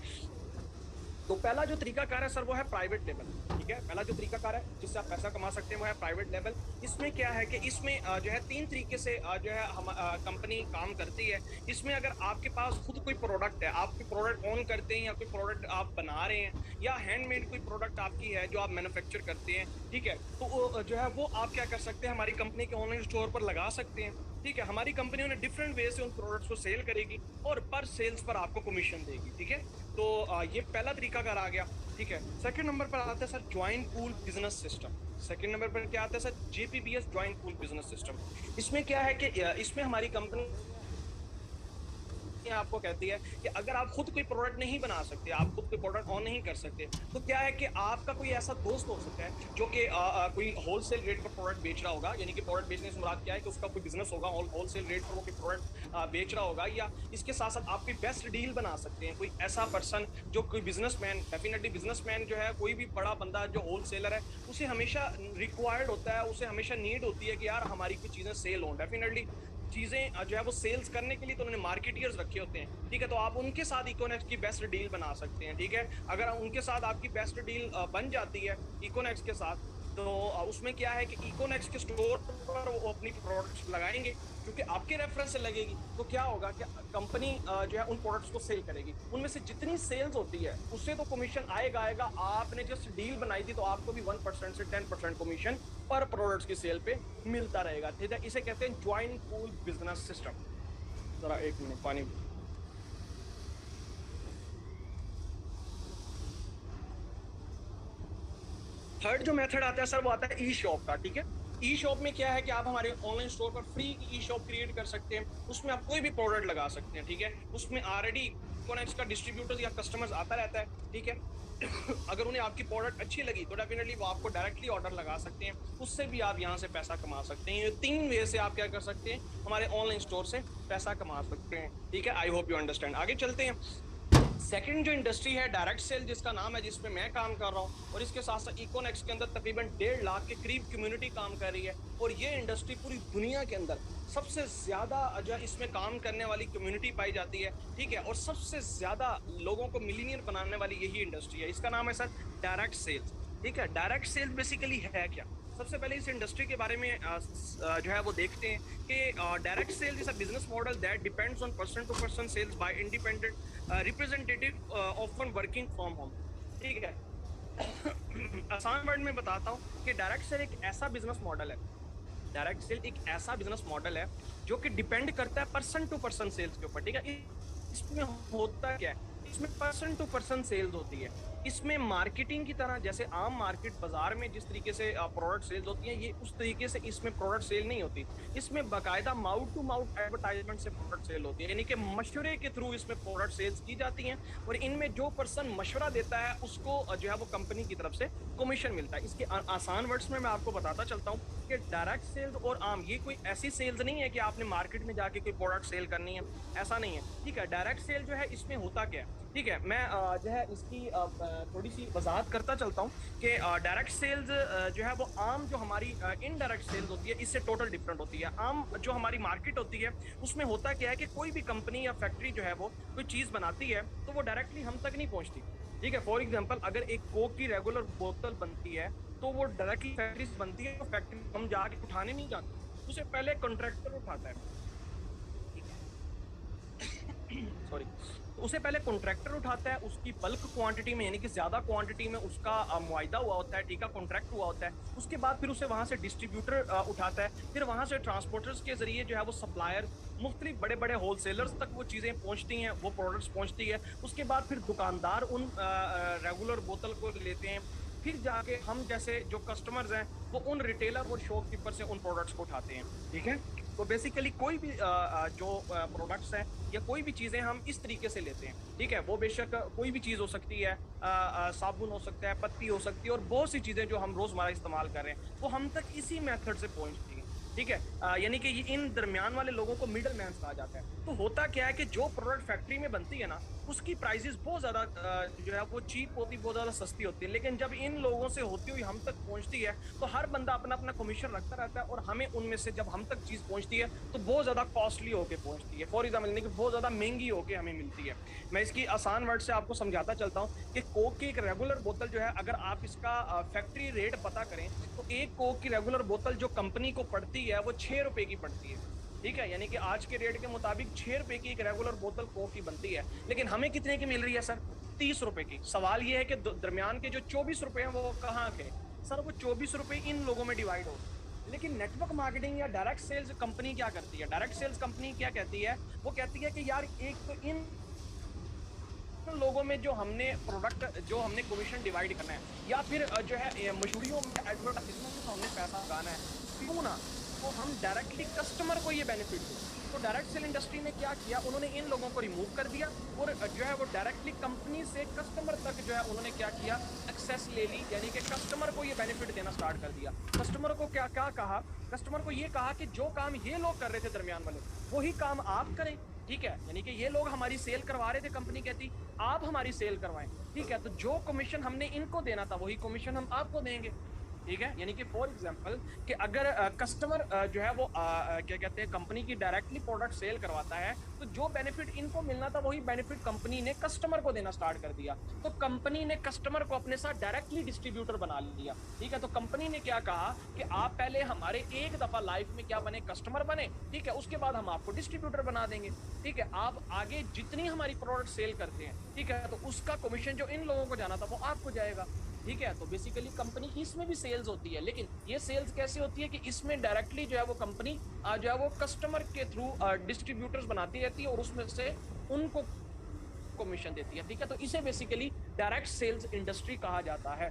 तो पहला जो तरीकाकार है सर वो है प्राइवेट लेवल। ठीक है, पहला जो तरीकाकार है जिससे आप पैसा कमा सकते हैं वो है प्राइवेट लेवल। इसमें क्या है कि इसमें जो है 3 तरीके से जो है हम कंपनी काम करती है। इसमें अगर आपके पास खुद कोई प्रोडक्ट है, आप कोई प्रोडक्ट ऑन करते हैं या कोई प्रोडक्ट आप बना रहे हैं, या हैंडमेड कोई प्रोडक्ट आपकी है जो आप मैन्युफैक्चर करते हैं, ठीक है, तो जो है वो आप क्या कर सकते हैं, हमारी कंपनी के ऑनलाइन स्टोर पर लगा सकते हैं। ठीक है, हमारी कंपनी उन्हें डिफरेंट वे से उन प्रोडक्ट्स को सेल करेगी और पर सेल्स पर आपको कमीशन देगी। ठीक है, तो ये पहला तरीका कार आ गया। ठीक है, सेकंड नंबर पर आता है sir joint pool business system. Second number पर क्या आता है sir, JPBS joint pool business system. इसमें क्या है कि इसमें हमारी कंपनी आपको कहती है कि अगर आप खुद कोई प्रोडक्ट नहीं बना सकते, आप खुद कोई प्रोडक्ट ऑन नहीं कर सकते, तो क्या है कि आपका कोई ऐसा दोस्त हो सकता है जो कि कोई होलसेल रेट पर प्रोडक्ट बेच रहा होगा। यानी कि प्रोडक्ट बेचने से मुराद क्या है कि उसका कोई बिजनेस होगा, होलसेल रेट पर वो कोई प्रोडक्ट बेच रहा होगा, या इसके साथ साथ आप कोई बेस्ट डील बना सकते हैं। कोई ऐसा पर्सन जो कोई बिजनेसमैन, डेफिनेटली बिजनेसमैन जो है, कोई भी बड़ा बंदा जो होलसेलर है, उसे हमेशा रिक्वायर्ड होता है, उसे हमेशा नीड होती है कि यार हमारी कुछ चीजें सेल हों। डेफिनेटली चीजें जो है वो सेल्स करने के लिए तो उन्होंने मार्केटियर्स रखे होते हैं। ठीक है, तो आप उनके साथ इकोनेक्स की बेस्ट डील बना सकते हैं। ठीक है, अगर उनके साथ आपकी बेस्ट डील बन जाती है इकोनेक्स के साथ, तो उसमें क्या है कि इकोनेक्स के स्टोर पर वो अपनी प्रोडक्ट्स लगाएंगे, क्योंकि आपके रेफरेंस से लगेगी। तो क्या होगा कि कंपनी जो है उन प्रोडक्ट्स को सेल करेगी, उनमें से जितनी सेल्स होती है उससे तो कमीशन आएगा। आपने जस्ट डील बनाई थी तो आपको भी 1% से 10% कमीशन पर प्रोडक्ट्स की सेल पे मिलता रहेगा। ठीक है, इसे कहते हैं ज्वाइंट पूल बिजनेस सिस्टम। जरा 1 मिनट पानी। थर्ड जो मेथड आता है सर वो आता है ई शॉप का। ठीक है, ई शॉप में क्या है कि आप हमारे ऑनलाइन स्टोर पर फ्री ई शॉप क्रिएट कर सकते हैं, उसमें आप कोई भी प्रोडक्ट लगा सकते हैं। ठीक है, उसमें ऑलरेडी कनेक्ट्स का डिस्ट्रीब्यूटर्स या कस्टमर्स आता रहता है। ठीक है, अगर उन्हें आपकी प्रोडक्ट अच्छी लगी तो डेफिनेटली वो आपको डायरेक्टली ऑर्डर लगा सकते हैं, उससे भी आप यहाँ से पैसा कमा सकते हैं। ये 3 वे से आप क्या कर सकते हैं, हमारे ऑनलाइन स्टोर से पैसा कमा सकते हैं। ठीक है, आई होप यू अंडरस्टैंड। आगे चलते हैं। सेकंड जो इंडस्ट्री है डायरेक्ट सेल, जिसका नाम है, जिसमें मैं काम कर रहा हूँ, और इसके साथ साथ इकोनेक्स के अंदर तकरीबन 1.5 लाख के करीब कम्युनिटी काम कर रही है। और ये इंडस्ट्री पूरी दुनिया के अंदर सबसे ज्यादा जो इसमें काम करने वाली कम्युनिटी पाई जाती है। ठीक है, और सबसे ज्यादा लोगों को मिलीनियर बनाने वाली यही इंडस्ट्री है। इसका नाम है सर डायरेक्ट सेल्स। ठीक है, डायरेक्ट सेल्स बेसिकली है क्या, सबसे पहले इस इंडस्ट्री के बारे में जो है वो देखते हैं कि direct sales is a business model that depends on person to person sales by independent representative often working from home. ठीक है, आसान वर्ड में बताता हूँ कि डायरेक्ट सेल एक ऐसा बिजनेस मॉडल है, डायरेक्ट सेल एक ऐसा बिजनेस मॉडल है जो कि डिपेंड करता है पर्सन टू पर्सन सेल्स के ऊपर। ठीक है, इसमें होता क्या है, इसमें पर्सन टू पर्सन सेल्स होती है। इसमें मार्केटिंग की तरह, जैसे आम मार्केट बाजार में जिस तरीके से प्रोडक्ट सेल्स होती है, ये उस तरीके से इसमें प्रोडक्ट सेल नहीं होती। इसमें बाकायदा माउथ टू माउथ एडवर्टाइजमेंट से प्रोडक्ट सेल होती है, यानी कि मशवरे के थ्रू इसमें प्रोडक्ट सेल्स की जाती हैं, और इनमें जो पर्सन मशवरा देता है उसको जो है वो कंपनी की तरफ से कमीशन मिलता है। इसके आसान वर्ड्स में मैं आपको बताता चलता हूँ कि डायरेक्ट सेल्स और आम ये कोई ऐसी सेल्स नहीं है कि आपने मार्केट में जाके कोई प्रोडक्ट सेल करनी है, ऐसा नहीं है, ठीक है। डायरेक्ट सेल जो है इसमें होता क्या है, ठीक है, मैं जो है इसकी थोड़ी सी वजाहत करता चलता हूँ कि डायरेक्ट सेल्स जो है वो आम जो हमारी इनडायरेक्ट सेल्स होती है इससे टोटल डिफरेंट होती है। आम जो हमारी मार्केट होती है उसमें होता क्या है कि कोई भी कंपनी या फैक्ट्री जो है वो कोई चीज बनाती है तो वो डायरेक्टली हम तक नहीं पहुंचती, ठीक है। फॉर एग्जाम्पल अगर एक कोक की रेगुलर बोतल बनती है तो वो डायरेक्टली फैक्ट्री से बनती है, तो फैक्ट्री हम जाके उठाने नहीं जाते, उसे पहले कॉन्ट्रैक्टर उठाता है, ठीक है। सॉरी। तो उसे पहले कॉन्ट्रैक्टर उठाता है, उसकी बल्क क्वांटिटी में यानी कि ज्यादा क्वांटिटी में उसका मुआयदा हुआ होता है, ठीक है, कॉन्ट्रैक्ट हुआ होता है। उसके बाद फिर उसे वहां से डिस्ट्रीब्यूटर उठाता है, फिर वहां से ट्रांसपोर्टर्स के जरिए जो है वो सप्लायर मुख्तलिफ बड़े बड़े होलसेलर्स तक वो चीजें पहुंचती हैं, वो प्रोडक्ट्स पहुंचती है। उसके बाद फिर दुकानदार उन रेगुलर बोतल को लेते हैं, फिर जाके हम जैसे जो कस्टमर्स हैं वो उन रिटेलर और शॉपकीपर से उन प्रोडक्ट्स को उठाते हैं, ठीक है। तो बेसिकली कोई भी जो प्रोडक्ट्स हैं या कोई भी चीजें हम इस तरीके से लेते हैं, ठीक है, वो बेशक कोई भी चीज हो सकती है, साबुन हो सकता है, पत्ती हो सकती है, और बहुत सी चीजें जो हम रोजमर्रा इस्तेमाल कर रहे हैं वो हम तक इसी मेथड से पहुंचती हैं, ठीक है। यानी कि इन दरमियान वाले लोगों को मिडल मैन कहा जाता है। तो होता क्या है कि जो प्रोडक्ट फैक्ट्री में बनती है ना उसकी प्राइसेस बहुत ज्यादा जो है वो चीप होती है, बहुत ज्यादा सस्ती होती है, लेकिन जब इन लोगों से होती हुई हम तक पहुंचती है तो हर बंदा अपना अपना कमीशन रखता रहता है, और हमें उनमें से जब हम तक चीज पहुंचती है तो बहुत ज्यादा कॉस्टली होके पहुंचती है, फॉर एग्जाम्पल यानी कि बहुत ज्यादा महंगी होके हमें मिलती है। मैं इसकी आसान वर्ड से आपको समझाता चलता हूँ कि कोक की एक रेगुलर बोतल जो है, अगर आप इसका फैक्ट्री रेट पता करें तो एक कोक की रेगुलर बोतल जो कंपनी को पड़ती है वो 6 रुपए की पड़ती है, ठीक है। यानी कि आज के रेट के मुताबिक 6 रुपए की एक रेगुलर बोतल कोक की बनती है, लेकिन हमें कितने की मिल रही है सर? 30 रुपए की। सवाल यह है कि दरमियान के जो 24 रुपए हैं वो कहाँ के? सर वो 24 रुपए इन लोगों में डिवाइड हो रहे हैं। लेकिन नेटवर्क मार्केटिंग या डायरेक्ट सेल्स कंपनी क्या करती है? डायरेक्ट सेल्स कंपनी क्या कहती है? वो कहती है कि यार एक तो इन लोगों में जो हमने प्रोडक्ट जो हमने कमीशन डिवाइड करना है या फिर जो है मशहूरियों में एडवर्टाइजमेंट में हमने पैसा लगाना है, क्यों ना तो हम डायरेक्टली कस्टमर को ये बेनिफिट दें। तो डायरेक्ट सेल इंडस्ट्री ने क्या किया, उन्होंने इन लोगों को रिमूव कर दिया और जो है वो डायरेक्टली कंपनी से कस्टमर तक जो है उन्होंने क्या किया, एक्सेस ले ली, यानी कि कस्टमर को ये बेनिफिट देना स्टार्ट कर दिया। कस्टमर को क्या क्या कहा? कस्टमर को ये कहा कि जो काम ये लोग कर रहे थे दरमियान वाले, वही काम आप करें, ठीक है। यानी कि ये लोग हमारी सेल करवा रहे थे, कंपनी कहती आप हमारी सेल करवाएं, ठीक है। तो जो कमीशन हमने इनको देना था वही कमीशन हम आपको देंगे, ठीक है। यानी कि फॉर एग्जांपल कि अगर कस्टमर जो है वो क्या कहते हैं कंपनी की डायरेक्टली प्रोडक्ट सेल करवाता है तो जो बेनिफिट इनको मिलना था वही बेनिफिट कंपनी ने कस्टमर को देना स्टार्ट कर दिया। तो कंपनी ने कस्टमर को अपने साथ डायरेक्टली डिस्ट्रीब्यूटर बना लिया, ठीक है। तो कंपनी ने क्या कहा कि आप पहले हमारे एक दफा लाइफ में क्या बने, कस्टमर बने, ठीक है, उसके बाद हम आपको डिस्ट्रीब्यूटर बना देंगे, ठीक है। आप आगे जितनी हमारी प्रोडक्ट सेल करते हैं, ठीक है, तो उसका कमीशन जो इन लोगों को जाना था वो आपको जाएगा, ठीक है। तो बेसिकली कंपनी की इसमें भी सेल्स होती है, लेकिन ये सेल्स कैसे होती है कि इसमें डायरेक्टली जो है वो कंपनी जो है वो कस्टमर के थ्रू डिस्ट्रीब्यूटर्स बनाती रहती है और उसमें से उनको कमीशन देती है, ठीक है। तो इसे बेसिकली डायरेक्ट सेल्स इंडस्ट्री कहा जाता है,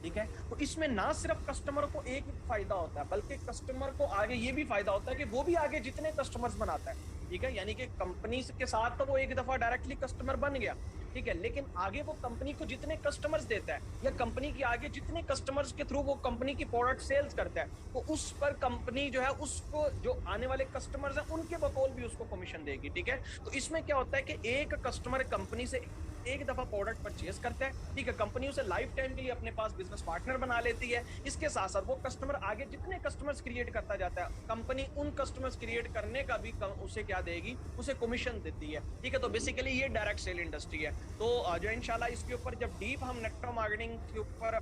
ठीक है। तो इसमें ना सिर्फ कस्टमर को एक फायदा होता है बल्कि कस्टमर को आगे ये भी फायदा होता है कि वो भी आगे जितने कस्टमर्स बनाता है, ठीक है। यानी कि कंपनी के साथ तो वो एक दफा डायरेक्टली कस्टमर बन गया, ठीक है, लेकिन आगे वो कंपनी को जितने कस्टमर्स देता है या कंपनी की आगे जितने कस्टमर्स के थ्रू वो कंपनी की प्रोडक्ट सेल्स करता है तो उस पर कंपनी जो है उसको जो आने वाले कस्टमर्स हैं उनके बकौल भी उसको कमीशन देगी, ठीक है। तो इसमें क्या होता है कि एक कस्टमर कंपनी से एक दफा प्रोडक्ट परचेज करता है, ठीक है, कंपनी उसे लाइफ टाइम के लिए अपने पास बिजनेस पार्टनर बना लेती है। इसके साथ साथ वो कस्टमर आगे जितने कस्टमर्स क्रिएट करता जाता है कंपनी उन कस्टमर्स क्रिएट करने का भी उसे क्या देगी, उसे कमीशन देती है, ठीक है। तो बेसिकली ये डायरेक्ट सेल इंडस्ट्री है। तो जो इंशाल्लाह इसके ऊपर जब डीप हम नेटवर्क मार्केटिंग के ऊपर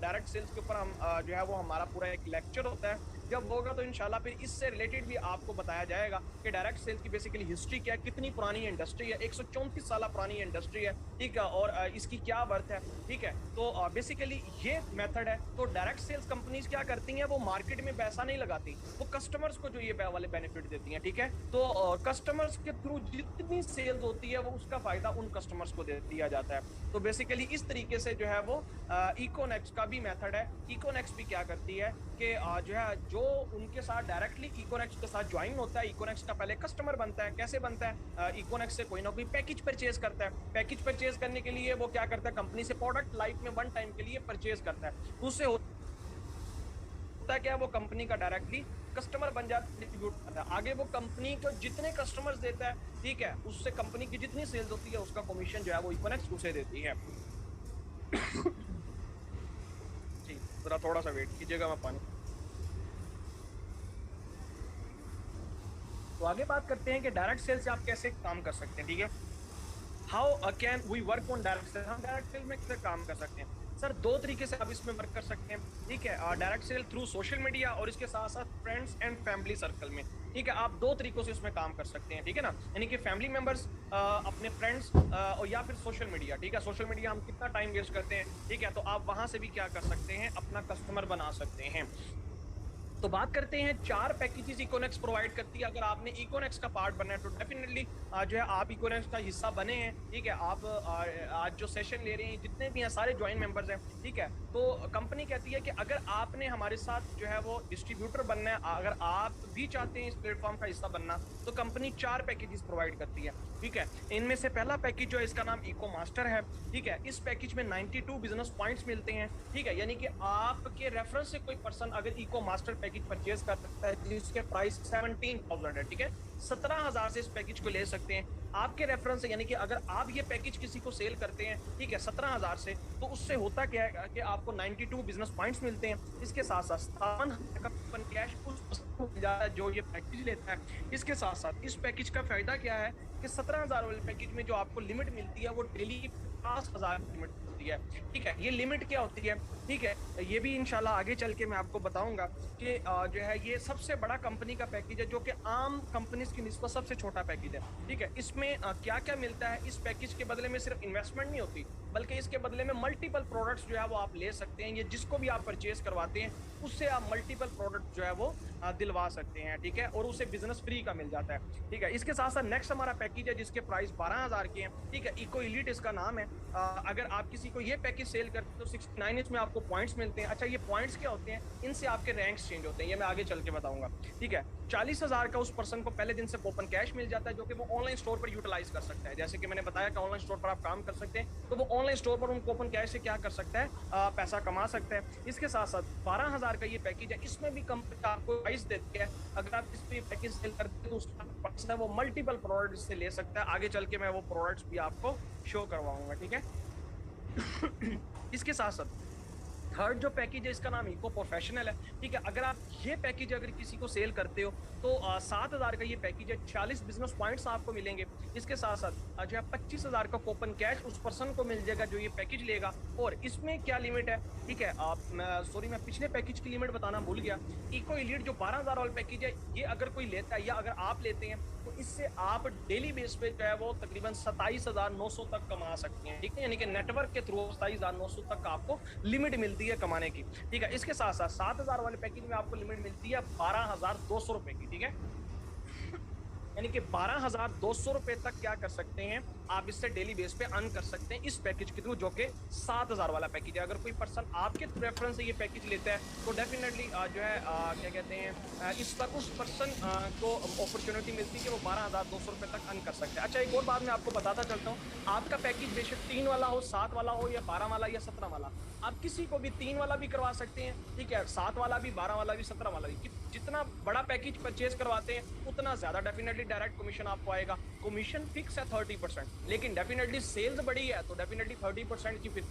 डायरेक्ट सेल्स के ऊपर हम जो है वो हमारा पूरा एक लेक्चर होता है, जब होगा तो इंशाल्लाह फिर इससे रिलेटेड भी आपको बताया जाएगा कि डायरेक्ट सेल्स की बेसिकली हिस्ट्री क्या है, कितनी पुरानी इंडस्ट्री है, 134 साल पुरानी इंडस्ट्री है, ठीक है, और इसकी क्या वर्थ है, ठीक है। तो बेसिकली ये मेथड है। तो डायरेक्ट सेल्स कंपनीज क्या करती हैं, वो मार्केट में पैसा नहीं लगाती, वो कस्टमर्स को जो ये वाले बेनिफिट देती हैं, ठीक है। तो कस्टमर्स के थ्रू जितनी सेल्स होती है वो उसका फायदा उन कस्टमर्स को दे दिया जाता है। तो बेसिकली इस तरीके से जो है वो इकोनेक्स का भी मेथड है। इकोनेक्स भी क्या करती है कि जो है जो उनके साथ डायरेक्टली इकोनेक्स के साथ ज्वाइन होता है, इकोनेक्स का पहले कस्टमर बनता है। कैसे बनता है? इकोनेक्स से कोई ना कोई पैकेज परचेज करता है। पैकेज परचेज करने के लिए वो क्या करता है, कंपनी से प्रोडक्ट लाइफ में वन टाइम के लिए परचेज करता है। उससे होता क्या है, वो कंपनी का डायरेक्टली कस्टमर बन जाता है, डिस्ट्रीब्यूट करता है आगे, वो कंपनी को जितने कस्टमर्स देता है, ठीक है, उससे कंपनी की जितनी सेल्स होती है उसका कमीशन जो है वो इकोनेक्स उसे देती है। जी जरा थोड़ा सा वेट कीजिएगा, मैं पानी। तो आगे बात करते हैं कि डायरेक्ट सेल्स से आप कैसे काम कर सकते हैं, ठीक है। How can we work on direct sale, हम डायरेक्ट सेल में कैसे काम कर सकते हैं। सर दो तरीके से आप इसमें वर्क कर सकते हैं, ठीक है। Direct sale through social media और इसके साथ साथ फ्रेंड्स एंड फैमिली सर्कल में, ठीक है। आप दो तरीकों से इसमें काम कर सकते हैं, ठीक है ना। यानी कि फैमिली मेंबर्स, अपने फ्रेंड्स, और या फिर सोशल मीडिया, ठीक है। सोशल मीडिया हम कितना टाइम वेस्ट करते हैं, ठीक है, तो आप वहां से भी क्या कर सकते हैं, अपना कस्टमर बना सकते हैं। तो बात करते हैं चार पैकेजेस इकोनेक्स प्रोवाइड करती है। अगर आपने इकोनेक्स का पार्ट बनना है तो डेफिनेटली जो है आप इकोनेक्स का हिस्सा बने हैं, ठीक है। आप आज जो सेशन ले रहे हैं जितने भी हैं सारे ज्वाइन मेंबर्स हैं, ठीक है। तो कंपनी कहती है कि अगर आपने हमारे साथ जो है वो डिस्ट्रीब्यूटर बनना है, अगर आप भी चाहते हैं इस प्लेटफॉर्म का हिस्सा बनना, तो कंपनी चार पैकेजेस प्रोवाइड करती है, ठीक है। इनमें से पहला पैकेज जो है इसका नाम इको मास्टर है, ठीक है। इस पैकेज में 92 बिजनेस पॉइंट्स मिलते हैं, ठीक है। यानी कि आपके रेफरेंस से कोई पर्सन अगर इको मास्टर पैकेज परचेज कर सकता है जिसके प्राइस 17,000 है, ठीक है। 17,000 से इस पैकेज को ले सकते हैं आपके रेफरेंस से। यानी कि अगर आप ये पैकेज किसी को सेल करते हैं, ठीक है, 17,000 से, तो उससे होता क्या है कि आपको 92 बिजनेस पॉइंट्स मिलते हैं। इसके साथ साथ 57,000 का कूपन कैश उस पर्सन को मिल जाता है जो ये पैकेज लेता है। इसके साथ साथ इस पैकेज का फायदा क्या है कि 17,000 वाले पैकेज में जो आपको लिमिट मिलती है वो डेली 50,000 लिमिट होती है, ठीक है। ये लिमिट क्या होती है, ठीक है, ये भी इंशाल्लाह आगे चल के मैं आपको बताऊंगा कि जो है ये सबसे बड़ा कंपनी का पैकेज है जो कि आम कंपनीज की निस्बत सबसे छोटा पैकेज है, ठीक है। इसमें क्या क्या मिलता है, इस पैकेज के बदले में सिर्फ इन्वेस्टमेंट नहीं होती बल्कि इसके बदले में मल्टीपल प्रोडक्ट्स जो है वो आप ले सकते हैं। ये जिसको भी आप परचेज करवाते हैं उससे आप मल्टीपल प्रोडक्ट जो है वो दिलवा सकते हैं, ठीक है, और उसे बिजनेस फ्री का मिल जाता है, ठीक है। इसके साथ साथ नेक्स्ट हमारा पैकेज है जिसके प्राइस 12,000 के हैं, ठीक है। इको एलीट इसका नाम है। अगर आप किसी को ये पैकेज सेल करते हैं तो 69 इसमें आपको पॉइंट्स मिलते हैं। अच्छा, ये पॉइंट्स क्या होते हैं, इनसे आपके रैंक्स चेंज होते हैं, ये मैं आगे चल के बताऊंगा, ठीक है। 40,000 का उस पर्सन को पहले दिन से कूपन कैश मिल जाता है जो कि वो ऑनलाइन स्टोर पर यूटिलाइज कर सकता है। जैसे कि मैंने बताया कि ऑनलाइन स्टोर पर आप काम कर सकते हैं, तो वो ऑनलाइन स्टोर पर उन कूपन कैश से क्या कर सकता है, पैसा कमा सकता है। इसके साथ साथ 12,000 का ये पैकेज है, इसमें भी कंपनी आपको प्राइस देती है। अगर आप इस पे पैकेज सेल करते हैं तो उसका प्राइस है वो मल्टीपल प्रोडक्ट से ले सकता है। आगे चल के मैं वो प्रोडक्ट्स भी आपको शो करवाऊंगा, ठीक है। इसके साथ साथ थर्ड जो पैकेज है इसका नाम इको प्रोफेशनल है, ठीक है। अगर आप ये पैकेज अगर किसी को सेल करते हो तो 7,000 का ये पैकेज है, 40 बिजनेस पॉइंट्स आपको मिलेंगे। इसके साथ साथ जो है 25,000 का कूपन कैश उस पर्सन को मिल जाएगा जो ये पैकेज लेगा। और इसमें क्या लिमिट है, ठीक है, मैं पिछले पैकेज की लिमिट बताना भूल गया। इको एलीट जो 12,000 वाला पैकेज है, ये अगर कोई लेता है या अगर आप लेते हैं तो इससे आप डेली बेस पे जो है वो तकरीबन 27,900 तक कमा सकते हैं, ठीक है। यानी कि नेटवर्क के थ्रू 27,900 तक आपको लिमिट मिलती है कमाने की, ठीक है। इसके साथ साथ 7,000 वाले पैकेज में आपको लिमिट मिलती है 12,200 रुपए की, ठीक है। यानी कि 12,200 रुपए तक क्या कर सकते हैं आप इससे डेली बेस पे अर्न कर सकते हैं इस पैकेज के थ्रू जो कि 7,000 वाला पैकेज है। अगर कोई पर्सन आपके रेफरेंस से ये पैकेज लेता है तो डेफिनेटली जो है क्या कहते हैं इस पर उस पर्सन को अपॉर्चुनिटी मिलती है कि वो 12,200 रुपए तक अर्न कर सकते हैं। अच्छा, एक और बात मैं आपको बताता चलता हूँ, आपका पैकेज बेशक 3 वाला हो, 7 वाला हो, या 12 वाला या 17 वाला, आप किसी को भी 3 वाला भी करवा सकते हैं, ठीक है, 7 वाला भी, 12 वाला भी, 17 वाला भी। जितना बड़ा पैकेज परचेज करवाते हैं उतना ज्यादा डेफिनेटली डायरेक्ट कमीशन आपको आएगा। कमीशन फिक्स है 30%, लेकिन डेफिनेटली सेल्स बड़ी है तो डेफिनेटली 30% की फिर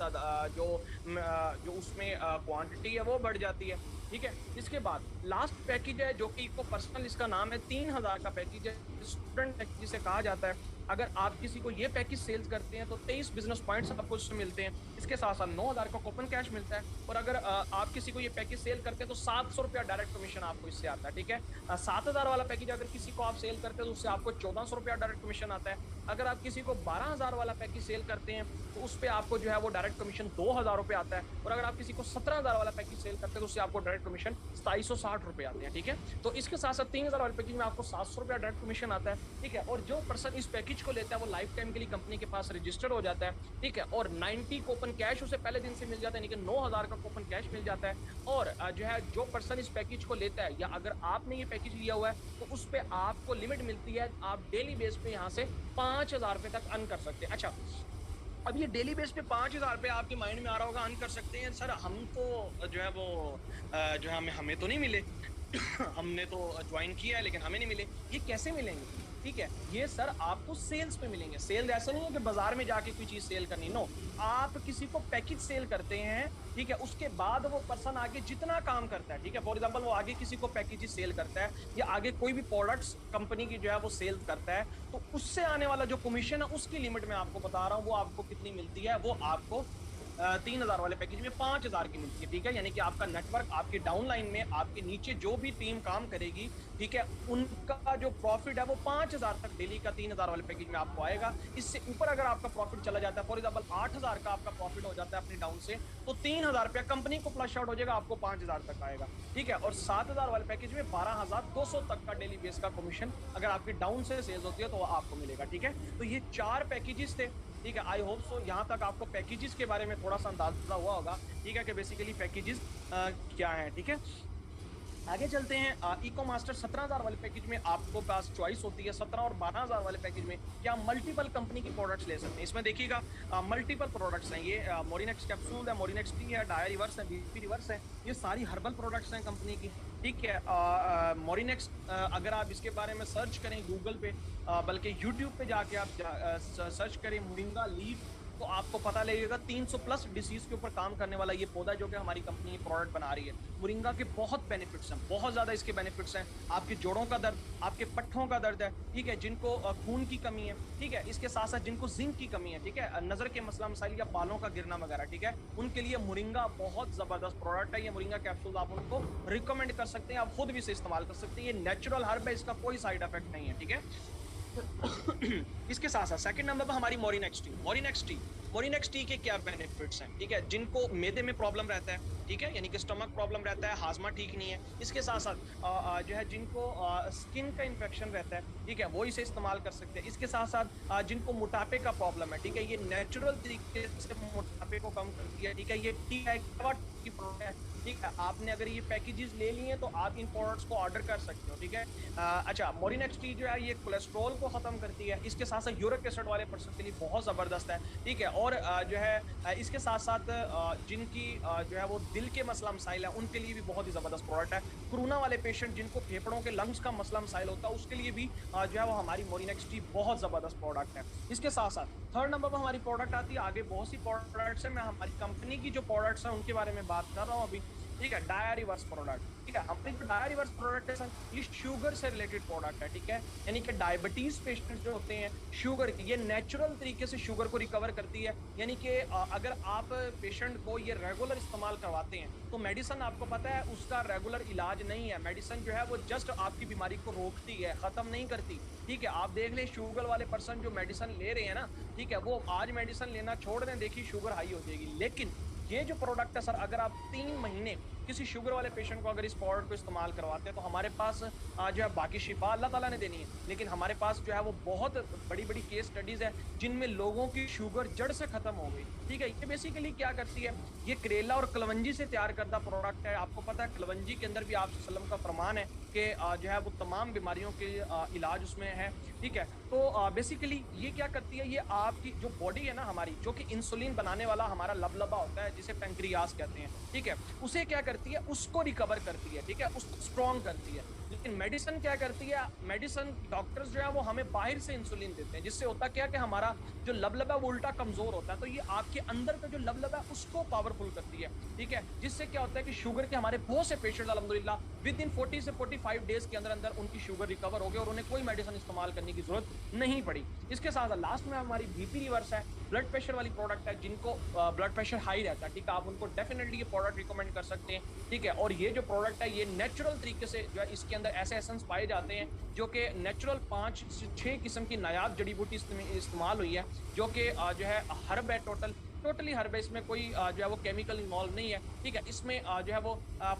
जो उसमें क्वांटिटी है वो बढ़ जाती है, ठीक है। इसके बाद लास्ट पैकेज है जो कि इको पर्सनल, इसका नाम है 3,000 का पैकेज है, स्टूडेंट पैकेज जिसे कहा जाता है। अगर आप किसी को ये पैकेज सेल्स करते हैं तो 23 बिजनेस पॉइंट्स आपको इससे मिलते हैं। इसके साथ साथ 9,000 का कूपन कैश मिलता है। और अगर आप किसी को ये पैकेज सेल करते हैं तो 700 रुपया डायरेक्ट कमीशन आपको इससे आता है, ठीक है। 7,000 वाला पैकेज अगर किसी को आप सेल करते हैं तो उससे आपको 1,400 रुपया डायरेक्ट कमीशन आता है। अगर आप किसी को 12,000 वाला पैकेज सेल करते हैं तो उस पर आपको जो है वो डायरेक्ट कमीशन 2,000 रुपये आता है। और अगर आप किसी को 17,000 वाला पैकेज सेल करते हैं तो उससे आपको डायरेक्ट कमीशन 2,760 रुपये आते हैं, ठीक है। तो इसके साथ साथ 3,000 वाले पैकेज में आपको 700 रुपया डायरेक्ट कमीशन आता है, ठीक है। और जो पर्सन इस पैकेज को लेता है वो लाइफ टाइम के लिए कंपनी के पास रजिस्टर्ड हो जाता है, ठीक है। और 90 कूपन कैश उसे पहले दिन से मिल जाता है, यानी कि 9,000 का कूपन कैश मिल जाता है। और जो है जो पर्सन इस पैकेज को लेता है या अगर आपने ये पैकेज लिया हुआ है तो उस पर आपको लिमिट मिलती है, आप डेली बेस पे यहाँ से 5,000 रुपये तक अर्न कर सकते हैं। अच्छा, अब ये डेली बेस पे 5,000 पे आपके माइंड में आ रहा होगा, अर्न कर सकते हैं सर, हम तो जो है वो जो है हमें तो नहीं मिले। हमने तो ज्वाइन किया है लेकिन हमें नहीं मिले। ये कैसे मिलेंगे? ठीक है, ये सर आपको सेल्स पे मिलेंगे। सेल ऐसा नहीं है कि बाजार में जाके कोई चीज सेल करनी, नो, आप किसी को पैकेज सेल करते हैं, ठीक है, उसके बाद वो पर्सन आगे जितना काम करता है, ठीक है, फॉर एग्जांपल वो आगे किसी को पैकेज सेल करता है या आगे कोई भी प्रोडक्ट्स कंपनी की जो है वो सेल करता है, तो उससे आने वाला जो कमीशन है उसकी लिमिट मैं आपको बता रहा हूँ, वो आपको कितनी मिलती है, वो आपको 3,000 वाले पैकेज में 5,000 की मिलती है। ठीक है, यानी कि आपका नेटवर्क, आपके डाउनलाइन में आपके नीचे जो भी टीम काम करेगी, ठीक है, उनका जो प्रॉफिट है वो 5,000 तक डेली का 3,000 वाले पैकेज में आपको आएगा। इससे ऊपर अगर आपका प्रॉफिट चला जाता है, फॉर एग्जाम्पल 8,000 का आपका प्रॉफिट हो जाता है अपनी डाउन से, तो 3,000 रुपया कंपनी को फ्लश आउट हो जाएगा, आपको 5,000 तक आएगा। ठीक है, और 7,000 वाले पैकेज में 12,200 तक का डेली बेस का कमीशन अगर आपकी डाउन से सेल्स होती है तो आपको मिलेगा। ठीक है, तो ये 4 पैकेजेस थे। ठीक है, आई होप सो यहाँ तक आपको पैकेजेस के बारे में थोड़ा सा अंदाजा हुआ होगा। ठीक है, कि बेसिकली पैकेजेस क्या हैं। ठीक है, आगे चलते हैं। इको मास्टर 17,000 वाले पैकेज में आपको पास चॉइस होती है। 17 और 12,000 वाले पैकेज में क्या मल्टीपल कंपनी की प्रोडक्ट्स ले सकते हैं। इसमें देखिएगा मल्टीपल प्रोडक्ट्स हैं। ये मोरिनेक्स कैप्सूल है, मोरिनेक्स टी है, डाया रिवर्स है, बीपी रिवर्स है, ये सारी हर्बल प्रोडक्ट्स हैं कंपनी की। ठीक है, मोरिनेक्स अगर आप इसके बारे में सर्च करें गूगल पे, बल्कि यूट्यूब पे जाके आप सर्च करें मोरिंगा लीफ, तो आपको पता लगेगा 300 प्लस डिसीज के ऊपर काम करने वाला ये पौधा जो कि हमारी कंपनी प्रोडक्ट बना रही है। मोरिंगा के बहुत बेनिफिट्स हैं, बहुत ज्यादा इसके बेनिफिट्स हैं। आपके जोड़ों का दर्द, आपके पट्ठों का दर्द है, ठीक है, जिनको खून की कमी है, ठीक है, इसके साथ साथ जिनको जिंक की कमी है, ठीक है, नजर के मसला मसाइल या बालों का गिरना वगैरह, ठीक है, उनके लिए मोरिंगा बहुत जबरदस्त प्रोडक्ट है। ये मोरिंगा कैप्सूल आप उनको रिकमेंड कर सकते हैं, आप खुद भी इसे इस्तेमाल कर सकते हैं। ये नेचुरल हर्ब है, इसका कोई साइड इफेक्ट नहीं है। ठीक है, इसके साथ साथ सेकंड नंबर पर हमारी मोरिनेक्स टी। मोरिनेक्स टी के क्या बेनिफिट्स हैं। ठीक है, जिनको मैदे में प्रॉब्लम रहता है, ठीक है, यानी कि स्टमक प्रॉब्लम रहता है, हाजमा ठीक नहीं है, इसके साथ साथ जो है जिनको स्किन का इन्फेक्शन रहता है, ठीक है, वो इसे इस्तेमाल कर सकते हैं। इसके साथ साथ जिनको मोटापे का प्रॉब्लम है, ठीक है, ये नेचुरल तरीके से मोटापे को कम करती है। ठीक है, ये टी की प्रोडक्ट है। ठीक है, आपने अगर ये पैकेजेस ले लिए तो आप इन प्रोडक्ट्स को ऑर्डर कर सकते हो। ठीक है, अच्छा, मोरिनेक्स टी जो है ये कोलेस्ट्रॉल को खत्म करती है, इसके साथ साथ यूरिक एसिड वाले पर्सन के लिए बहुत जबरदस्त है। ठीक है, और जो है इसके साथ साथ जिनकी जो है वो दिल के मसला मसाइल है उनके लिए भी बहुत ही जबरदस्त प्रोडक्ट है। कोरोना वाले पेशेंट जिनको फेफड़ों के लंग्स का मसला मसाइल होता है उसके लिए भी जो है वो हमारी मोरिनेक्स टी बहुत जबरदस्त प्रोडक्ट है। इसके साथ साथ थर्ड नंबर पर हमारी प्रोडक्ट आती है, आगे बहुत सी प्रोडक्ट्स है, मैं हमारी कंपनी की जो प्रोडक्ट्स हैं उनके बारे में बात कर रहा हूँ अभी। ठीक है, डाया रिवर्स प्रोडक्ट। ठीक है, हमारी जो डाया रिवर्स प्रोडक्ट है सर, ये शुगर से रिलेटेड प्रोडक्ट है। ठीक है, यानी कि डायबिटीज पेशेंट जो होते हैं शुगर की, ये नेचुरल तरीके से शुगर को रिकवर करती है। यानी कि अगर आप पेशेंट को ये रेगुलर इस्तेमाल करवाते हैं तो मेडिसिन आपको पता है उसका रेगुलर इलाज नहीं है। मेडिसिन जो है वो जस्ट आपकी बीमारी को रोकती है, खत्म नहीं करती। ठीक है, आप देख लें शुगर वाले पर्सन जो मेडिसिन ले रहे हैं ना, ठीक है, वो आज मेडिसिन लेना छोड़ दें, देखिए शुगर हाई हो जाएगी। लेकिन ये जो प्रोडक्ट है सर, अगर आप 3 महीने किसी शुगर वाले पेशेंट को अगर इस प्रोडक्ट को इस्तेमाल करवाते हैं तो हमारे पास जो है बाकी शिफा अल्लाह ताला ने देनी है, लेकिन हमारे पास जो है वो बहुत बड़ी बड़ी केस स्टडीज है जिनमें लोगों की शुगर जड़ से खत्म हो गई। ठीक है, ये बेसिकली क्या करती है, ये करेला और कलवंजी से तैयार करदा प्रोडक्ट है। आपको पता है कलवंजी के अंदर भी आप सल्लम का फरमान है कि जो है वो तमाम बीमारियों के इलाज उसमें है। ठीक है, तो बेसिकली ये क्या करती है, ये आपकी जो बॉडी है ना हमारी, जो कि इंसुलिन बनाने वाला हमारा लबलबा होता है जिसे पेंक्रियास कहते हैं, ठीक है, उसे क्या करती है, उसको रिकवर करती है। ठीक है, उसको स्ट्रॉन्ग करती है। लेकिन मेडिसिन क्या करती है, मेडिसिन डॉक्टर्स जो है वो हमें बाहर से इंसुलिन देते हैं, जिससे होता क्या कि हमारा जो लबलबा वो उल्टा कमजोर होता है, तो ये आपके अंदर का जो लबलबा है उसको पावरफुल करती है। ठीक है, जिससे क्या होता है कि शुगर के हमारे बहुत से पेशेंट अल्हम्दुलिल्लाह विद इन 40 से 45 डेज के अंदर अंदर उनकी शुगर रिकवर हो गई और उन्हें कोई मेडिसिन इस्तेमाल करने की जरूरत नहीं पड़ी। इसके साथ लास्ट में हमारी बीपी रिवर्स है, ब्लड प्रेशर वाली प्रोडक्ट है, जिनको ब्लड प्रेशर हाई रहता है, ठीक है, आप उनको डेफिनेटली ये प्रोडक्ट रिकमेंड कर सकते हैं। ठीक है, और ये जो प्रोडक्ट है ये नेचुरल तरीके से जो है इसके अंदर ऐसे एसेंस पाए जाते हैं जो कि नेचुरल 5 से 6 किस्म की नायाब जड़ी बूटी इस्तेमाल हुई है, जो कि जो है हर्ब है, टोटली हर्ब है, इसमें कोई जो है वो केमिकल इन्वॉल्व नहीं है। ठीक है, इसमें जो है वो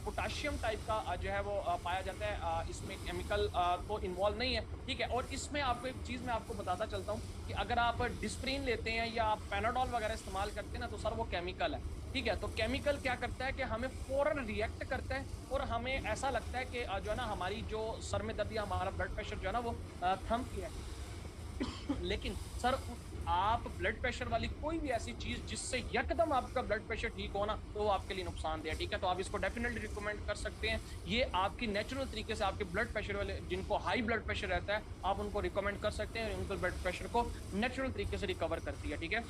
पोटाशियम टाइप का जो है वो पाया जाता है, इसमें केमिकल तो इन्वॉल्व नहीं है। ठीक है, और इसमें आपको एक चीज़ मैं आपको बताता चलता हूँ कि अगर आप डिस्प्रिन लेते हैं या आप पैनाडोल वगैरह इस्तेमाल करते हैं ना, तो सर वो केमिकल है। ठीक है, तो केमिकल क्या करता है कि हमें फौरन रिएक्ट करता है और हमें ऐसा लगता है कि जो है ना हमारी जो सर में दर्द या हमारा ब्लड प्रेशर जो है ना वो थम किया है। लेकिन सर आप ब्लड प्रेशर वाली कोई भी ऐसी चीज जिससे यकदम आपका ब्लड प्रेशर ठीक हो ना, तो वो आपके लिए नुकसानदेह है, ठीक है। तो आप इसको डेफिनेटली रिकमेंड कर सकते हैं। ये आपकी नेचुरल तरीके से आपके ब्लड प्रेशर वाले जिनको हाई ब्लड प्रेशर रहता है, आप उनको रिकमेंड कर सकते हैं, उनके ब्लड प्रेशर को नेचुरल तरीके से रिकवर करती है, ठीक है।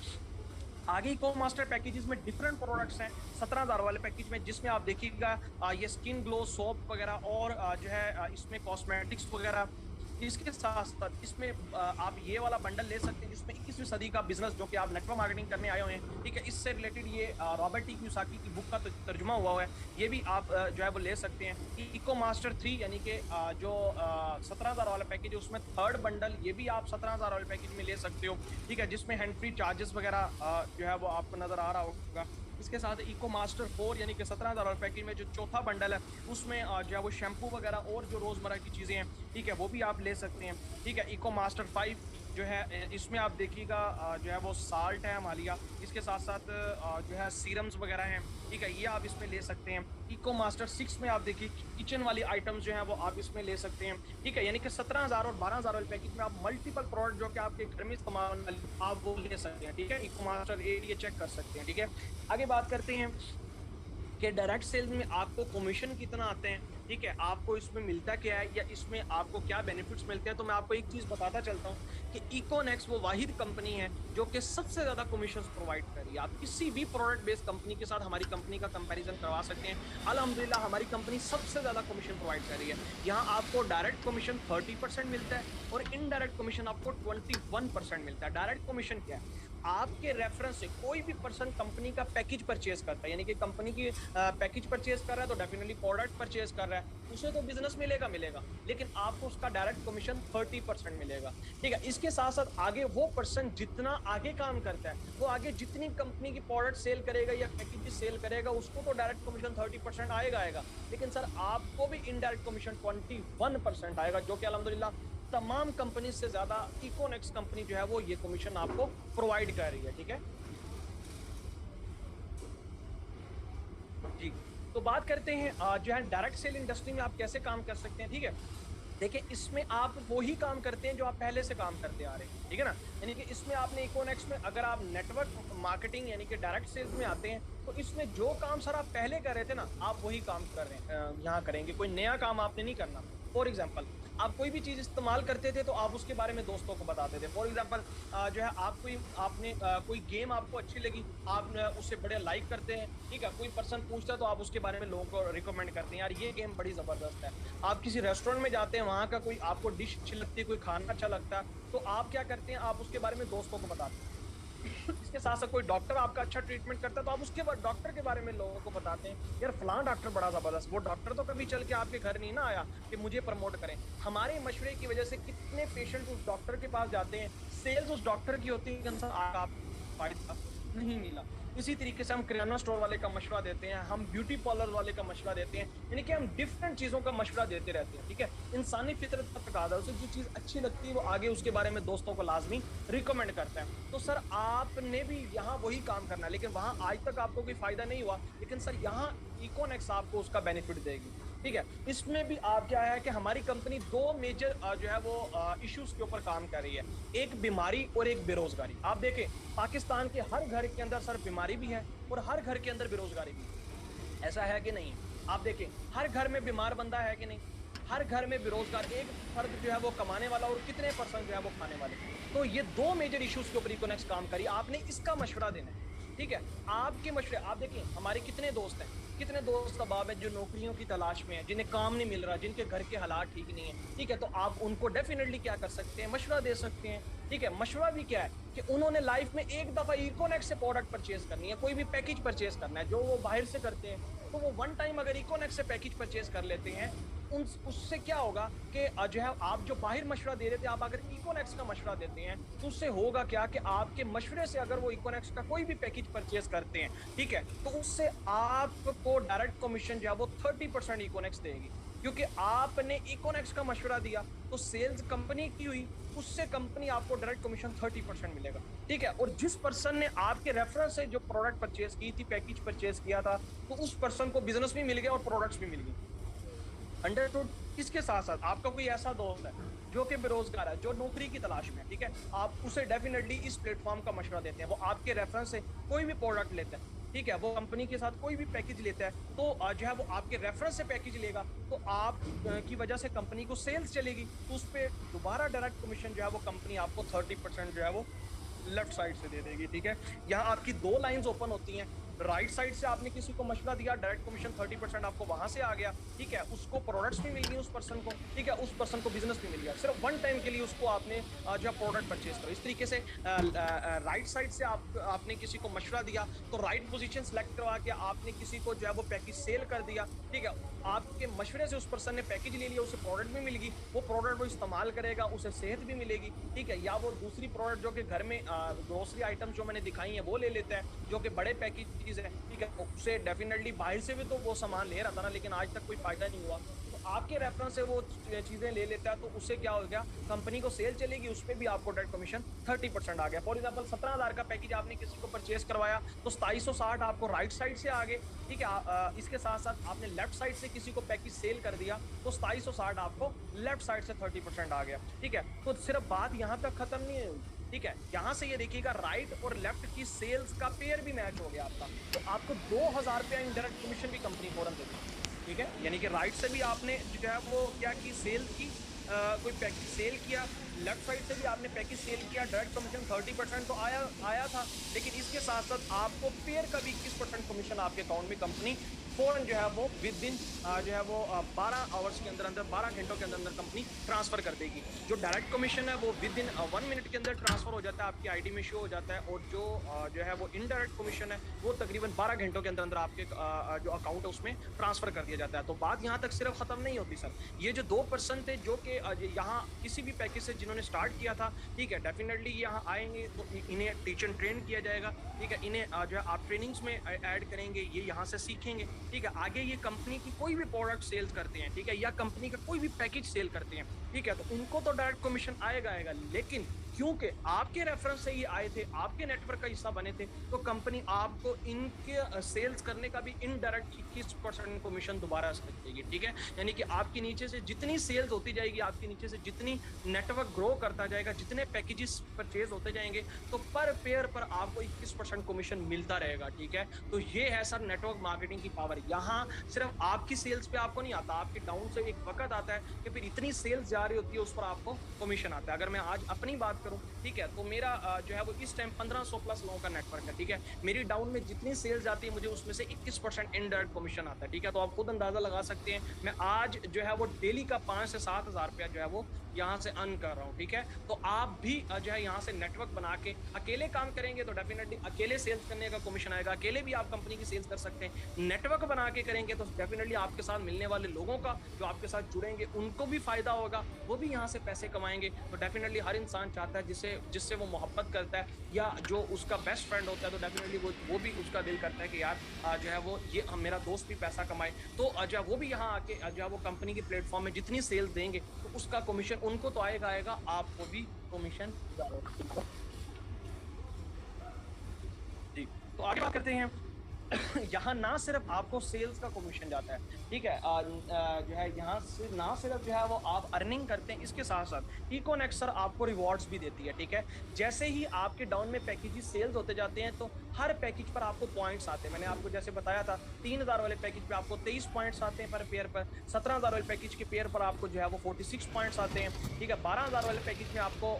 आगे इको मास्टर पैकेजेस में डिफरेंट प्रोडक्ट्स हैं 17,000 वाले पैकेज में, जिसमें आप देखिएगा ये स्किन ग्लो सोप वगैरह और जो है इसमें कॉस्मेटिक्स वगैरह। इसके साथ साथ इसमें आप ये वाला बंडल ले सकते हैं जिसमें 21वीं सदी का बिजनेस, जो कि आप नेटवर्क मार्केटिंग करने आए हुए हैं, ठीक है, इससे रिलेटेड ये रॉबर्ट टी कियोसाकी की बुक का तर्जुमा हुआ है, ये भी आप जो है वो ले सकते हैं। इको मास्टर 3 यानी कि जो 17,000 वाला पैकेज है उसमें थर्ड बंडल, ये भी आप 17,000 वाले पैकेज में ले सकते हो, ठीक है, जिसमें हैंड फ्री चार्जेस वगैरह जो है वो आपको नजर आ रहा होगा। इसके साथ इको मास्टर 4 यानी कि 17,000 पैकेज में जो चौथा बंडल है उसमें जो है वो शैम्पू वगैरह और जो रोजमर्रा की चीजें हैं, ठीक है, वो भी आप ले सकते हैं, ठीक है। इको मास्टर 5 जो है इसमें आप देखिएगा जो है वो साल्ट है हिमालय, इसके साथ साथ जो है सीरम्स वगैरह हैं, ठीक है, ये आप इसमें ले सकते हैं। इको मास्टर 6 में आप देखिए किचन वाली आइटम्स जो है वो आप इसमें ले सकते हैं, ठीक है, यानी कि 17,000 और 12,000 वाले पैकेज में आप मल्टीपल प्रोडक्ट जो कि आपके घर में इस्तेमाल आप वो ले सकते हैं, ठीक है। इको मास्टर 8 ये चेक कर सकते हैं, ठीक है। आगे बात करते हैं कि डायरेक्ट सेल्स में आपको कमीशन कितना आते हैं, ठीक है, आपको इसमें मिलता क्या है या इसमें आपको क्या बेनिफिट्स मिलते हैं। तो मैं आपको एक चीज बताता चलता हूँ कि इकोनेक्स वो वाहिद कंपनी है जो कि सबसे ज्यादा कमीशन प्रोवाइड कर रही है। आप किसी भी प्रोडक्ट बेस्ड कंपनी के साथ हमारी कंपनी का कंपैरिजन करवा सकते हैं। अल्हम्दुलिल्लाह हमारी कंपनी सबसे ज्यादा कमीशन प्रोवाइड कर रही है। यहाँ आपको डायरेक्ट कमीशन 30% मिलता है और इनडायरेक्ट कमीशन आपको 21% मिलता है। डायरेक्ट कमीशन क्या है, आपके रेफरेंस से कोई भी पर्सन कंपनी का पैकेज परचेज करता है, यानी कि कंपनी की पैकेज परचेज कर रहा है तो डेफिनेटली प्रोडक्ट परचेज कर रहा है, उसे तो बिजनेस मिलेगा, लेकिन आपको उसका डायरेक्ट कमीशन 30% मिलेगा, ठीक है। इसके साथ साथ आगे वो पर्सन जितना आगे काम करता है, वो आगे जितनी कंपनी की प्रोडक्ट सेल करेगा या पैकेज सेल करेगा, उसको तो डायरेक्ट कमीशन 30% आएगा, लेकिन सर आपको भी इनडायरेक्ट कमीशन 21% आएगा, जो कि अल्हम्दुलिल्लाह तमाम कंपनी से ज्यादा इकोनेक्स कंपनी जो है वो ये कमीशन आपको प्रोवाइड कर रही है, ठीक है जी। तो बात करते हैं जो है डायरेक्ट सेल इंडस्ट्री में आप कैसे काम कर सकते हैं, ठीक है। देखिए इसमें आप वो ही काम करते हैं जो आप पहले से काम करते आ रहे हैं, ठीक है ना। यानी कि इसमें आपने इकोनेक्स में अगर आप नेटवर्क मार्केटिंग यानी कि डायरेक्ट सेल्स में आते हैं तो इसमें जो काम सर आप पहले कर रहे थे ना, आप वही काम कर रहे हैं यहाँ करेंगे, कोई नया काम आपने नहीं करना। फॉर एग्जाम्पल आप कोई भी चीज इस्तेमाल करते थे तो आप उसके बारे में दोस्तों को बताते थे। फॉर एग्जाम्पल जो है आपने कोई गेम आपको अच्छी लगी, आप उससे बड़े लाइक करते हैं, ठीक है, कोई पर्सन पूछता है तो आप उसके बारे में लोगों को रिकमेंड करते हैं, यार ये गेम बड़ी जबरदस्त है। आप किसी रेस्टोरेंट में जाते हैं, वहाँ का कोई आपको डिश अच्छी लगती है, कोई खाना अच्छा लगता है, तो आप क्या करते हैं, आप उसके बारे में दोस्तों को बताते हैं। इसके साथ साथ कोई डॉक्टर आपका अच्छा ट्रीटमेंट करता है तो आप उसके बाद डॉक्टर के बारे में लोगों को बताते हैं, यार फलां डॉक्टर बड़ा जबरदस्त, वो डॉक्टर तो कभी चल के आपके घर नहीं ना आया कि मुझे प्रमोट करें। हमारे मशवरे की वजह से कितने पेशेंट उस डॉक्टर के पास जाते हैं, सेल्स उस डॉक्टर की होती है, आप फायदा नहीं मिला। इसी तरीके से हम किराना स्टोर वाले का मशवरा देते हैं, हम ब्यूटी पार्लर वाले का मशवरा देते हैं, यानी कि हम डिफरेंट चीजों का मशवरा देते रहते हैं, ठीक है। इंसानी फितरत का तकाजा है, उसे जो चीज अच्छी लगती है वो आगे उसके बारे में दोस्तों को लाजमी रिकमेंड करता है। तो सर आपने भी यहाँ वही काम करना है, लेकिन वहां आज तक आपको कोई फायदा नहीं हुआ, लेकिन सर यहाँ इकोनेक्स आपको उसका बेनिफिट देगी, ठीक है। इसमें भी आप क्या है कि हमारी कंपनी दो मेजर जो है वो इश्यूज के ऊपर काम कर रही है, एक बीमारी और एक बेरोजगारी। आप देखें पाकिस्तान के हर घर के अंदर सर बीमारी भी है और हर घर के अंदर बेरोजगारी भी है, ऐसा है कि नहीं? आप देखें हर घर में बीमार बंदा है कि नहीं, हर घर में बेरोजगार एक फर्द जो है वो कमाने वाला और कितने परसेंट जो है वो खाने वाले। तो ये दो मेजर इश्यूज के ऊपर इकोनेक्स काम करिए, आपने इसका मशवरा देना है, ठीक है। आपके मशवरे आप देखिए हमारे कितने दोस्त हैं, कितने दोस्त अहबाब हैं जो नौकरियों की तलाश में है, जिन्हें काम नहीं मिल रहा, जिनके घर के हालात ठीक नहीं है, ठीक है। तो आप उनको डेफिनेटली क्या कर सकते हैं, मशवरा दे सकते हैं, ठीक है। मशवरा भी क्या है कि उन्होंने लाइफ में एक दफा इकोनेक्स से प्रोडक्ट परचेज करनी है, कोई भी पैकेज परचेज करना है, जो वो बाहर से करते हैं तो वो वन टाइम अगर इकोनेक्स से पैकेज परचेज कर लेते हैं, उससे क्या होगा कि जो है आप जो बाहर मशवरा दे रहे थे, आप अगर इकोनेक्स का मशवरा देते हैं तो उससे होगा क्या कि आपके मशवरे से अगर वो इकोनेक्स का कोई भी पैकेज परचेज करते हैं, ठीक है, तो उससे आपको डायरेक्ट कमीशन जो है वो 30% इकोनेक्स देगी, क्योंकि आपने इकोनेक्स का मशवरा दिया तो सेल्स कंपनी की हुई, उससे कंपनी आपको डायरेक्ट कमीशन 30% मिलेगा, ठीक है। और जिस पर्सन ने आपके रेफरेंस से जो प्रोडक्ट परचेज की थी, पैकेज परचेज किया था, तो उस पर्सन को बिजनेस भी मिल गया और प्रोडक्ट्स भी मिल गई। अंडरस्टूड? इसके साथ साथ आपका कोई ऐसा दोस्त है जो कि बेरोजगार है, जो नौकरी की तलाश में है, ठीक है, आप उसे डेफिनेटली इस प्लेटफॉर्म का मशवरा देते हैं। वो आपके रेफरेंस से कोई भी प्रोडक्ट लेता है, ठीक है, वो कंपनी के साथ कोई भी पैकेज लेता है, तो जो है वो आपके रेफरेंस से पैकेज लेगा, तो आप की वजह से कंपनी को सेल्स चलेगी, तो उस पर दोबारा डायरेक्ट कमीशन जो है वो कंपनी आपको 30% जो है वो लेफ्ट साइड से दे देगी, ठीक है। यहाँ आपकी दो लाइंस ओपन होती हैं। राइट साइड से आपने किसी को मशवरा दिया, डायरेक्ट कमीशन 30% आपको वहां से आ गया, ठीक है, उसको प्रोडक्ट्स भी मिल गई उस पर्सन को, ठीक है, उस पर्सन को बिजनेस भी मिल गया, सिर्फ वन टाइम के लिए उसको आपने जो प्रोडक्ट परचेज करो। इस तरीके से राइट साइड से आपने किसी को मशवरा दिया, तो राइट पोजीशन सेलेक्ट करवा के आपने किसी को जो है वो पैकेज सेल कर दिया, ठीक है, आपके मशवरे से उस पर्सन ने पैकेज ले लिया, उसे प्रोडक्ट भी मिल गई, वो प्रोडक्ट वो इस्तेमाल करेगा, उसे सेहत भी मिलेगी, ठीक है, या वो दूसरी प्रोडक्ट जो कि घर में ग्रोसरी आइटम जो मैंने दिखाई है वो ले लेता है, जो कि बड़े पैकेज है, ठीक है, उसे डेफिनेटली बाहर से भी तो वो सामान ले रहा था ना, लेकिन आज तक कोई फायदा नहीं हुआ, तो आपके रेफरेंस से वो चीजें ले लेता है, तो उससे क्या हो गया, कंपनी को सेल चलेगी, उस पर भी आपको डायरेक्ट कमीशन 30% आ गया। फॉर एग्जाम्पल 17,000 का पैकेज आपने किसी को परचेज करवाया, तो 2760 आपको राइट साइड से आ गए, ठीक है, इसके साथ साथ आपने लेफ्ट साइड से किसी को पैकेज सेल कर दिया, तो 2760 आपको लेफ्ट साइड से 30% आ गया, ठीक है। तो सिर्फ बात यहाँ तक खत्म नहीं है, ठीक है, यहां से ये देखिएगा राइट और लेफ्ट की सेल्स का पेयर भी मैच हो गया आपका, तो आपको 2000 रुपया इनडायरेक्ट कमीशन भी कंपनी फौरन देती है, ठीक है, यानी कि राइट से भी आपने जो है वो क्या की सेल की, कोई पैकेज सेल किया, लेफ्ट साइड से भी आपने पैकेज सेल किया, डायरेक्ट कमीशन 30% तो आया था, लेकिन इसके साथ साथ आपको पेयर का भी 21% कमीशन आपके अकाउंट में कंपनी फौरन जो है वो विद इन जो है वो 12 आवर्स के अंदर अंदर, 12 घंटों के अंदर अंदर कंपनी ट्रांसफर कर देगी। जो डायरेक्ट कमीशन है वो विद इन 1 मिनट के अंदर ट्रांसफर हो जाता है, आपकी आईडी में शो हो जाता है, और जो है वो इनडायरेक्ट कमीशन है वो तकरीबन 12 घंटों के अंदर अंदर आपके जो अकाउंट है उसमें ट्रांसफर कर दिया जाता है। तो बात यहाँ तक सिर्फ खत्म नहीं होती सर, ये जो 2% थे जो कि यहाँ किसी भी पैकेज से जिन्होंने स्टार्ट किया था, ठीक है, डेफिनेटली यहाँ आएंगे तो इन्हें टीच एंड ट्रेन किया जाएगा, ठीक है, इन्हें जो है आप ट्रेनिंग्स में ऐड करेंगे, ये यहाँ से सीखेंगे, ठीक है, आगे ये कंपनी की कोई भी प्रोडक्ट सेल्स करते हैं, ठीक है, या कंपनी का कोई भी पैकेज सेल करते हैं, ठीक है, तो उनको तो डायरेक्ट कमीशन आएगा, लेकिन क्योंकि आपके रेफरेंस से ये आए थे, आपके नेटवर्क का हिस्सा बने थे, तो कंपनी आपको इनके सेल्स करने का भी इनडायरेक्ट 21% कमीशन दोबारा से देगी, ठीक है, यानी कि आपके नीचे से जितनी सेल्स होती जाएगी, आपके नीचे से जितनी नेटवर्क ग्रो करता जाएगा, जितने पैकेजेस परचेज होते जाएंगे, तो पर पेयर पर आपको 21% कमीशन मिलता रहेगा, ठीक है। तो ये है सर नेटवर्क मार्केटिंग की पावर। यहाँ सिर्फ आपकी सेल्स पे आपको नहीं आता, आपके डाउन से एक वक्त आता है कि फिर इतनी सेल्स जा रही होती है, उस पर आपको कमीशन आता है। अगर मैं आज अपनी बात करूं, ठीक है, तो मेरा जो है वो इस टाइम 1500 प्लस लोगों का नेटवर्क है, ठीक है, मेरी डाउन में जितनी सेल्स जाती है मुझे उसमें से 21% इनडायरेक्ट कमीशन आता है, ठीक है, तो आप खुद अंदाजा लगा सकते हैं मैं आज जो है वो डेली का 5 से 7 हज़ार रुपया जो है वो यहाँ से अर्न कर रहा हूँ, ठीक है। तो आप भी जो है यहाँ से नेटवर्क बना के अकेले काम करेंगे तो डेफिनेटली अकेले सेल्स करने का कमीशन आएगा, अकेले भी आप कंपनी की सेल्स कर सकते हैं, नेटवर्क बना के करेंगे तो डेफिनेटली आपके साथ मिलने वाले लोगों का जो आपके साथ जुड़ेंगे उनको भी फायदा होगा, वो भी यहाँ से पैसे कमाएंगे। तो डेफिनेटली हर इंसान चाहता है जिससे वो मोहब्बत करता है या जो उसका बेस्ट फ्रेंड होता है, तो डेफिनेटली वो भी उसका दिल करता है कि यार जो है वो ये मेरा दोस्त भी पैसा कमाए, तो जो वो भी यहाँ आके जो है वो कंपनी के प्लेटफॉर्म में जितनी सेल्स देंगे तो उसका कमीशन उनको तो आएगा, आपको भी कमीशन जी। तो आगे बात करते हैं यहाँ ना सिर्फ आपको सेल्स का कमीशन जाता है, ठीक है, जो है यहाँ से ना सिर्फ जो है वो आप अर्निंग करते हैं, इसके साथ साथ इकोनेक्ट सर आपको रिवॉर्ड्स भी देती है, ठीक है। जैसे ही आपके डाउन में पैकेजेस सेल्स होते जाते हैं तो हर पैकेज पर आपको पॉइंट्स आते हैं। मैंने आपको जैसे बताया था 3000 वाले पैकेज पे आपको 23 पॉइंट्स आते हैं पर पेयर पर, 17000 वाले पैकेज के पेयर पर आपको जो है वो 46 पॉइंट्स आते हैं, ठीक है, 12000 वाले पैकेज में आपको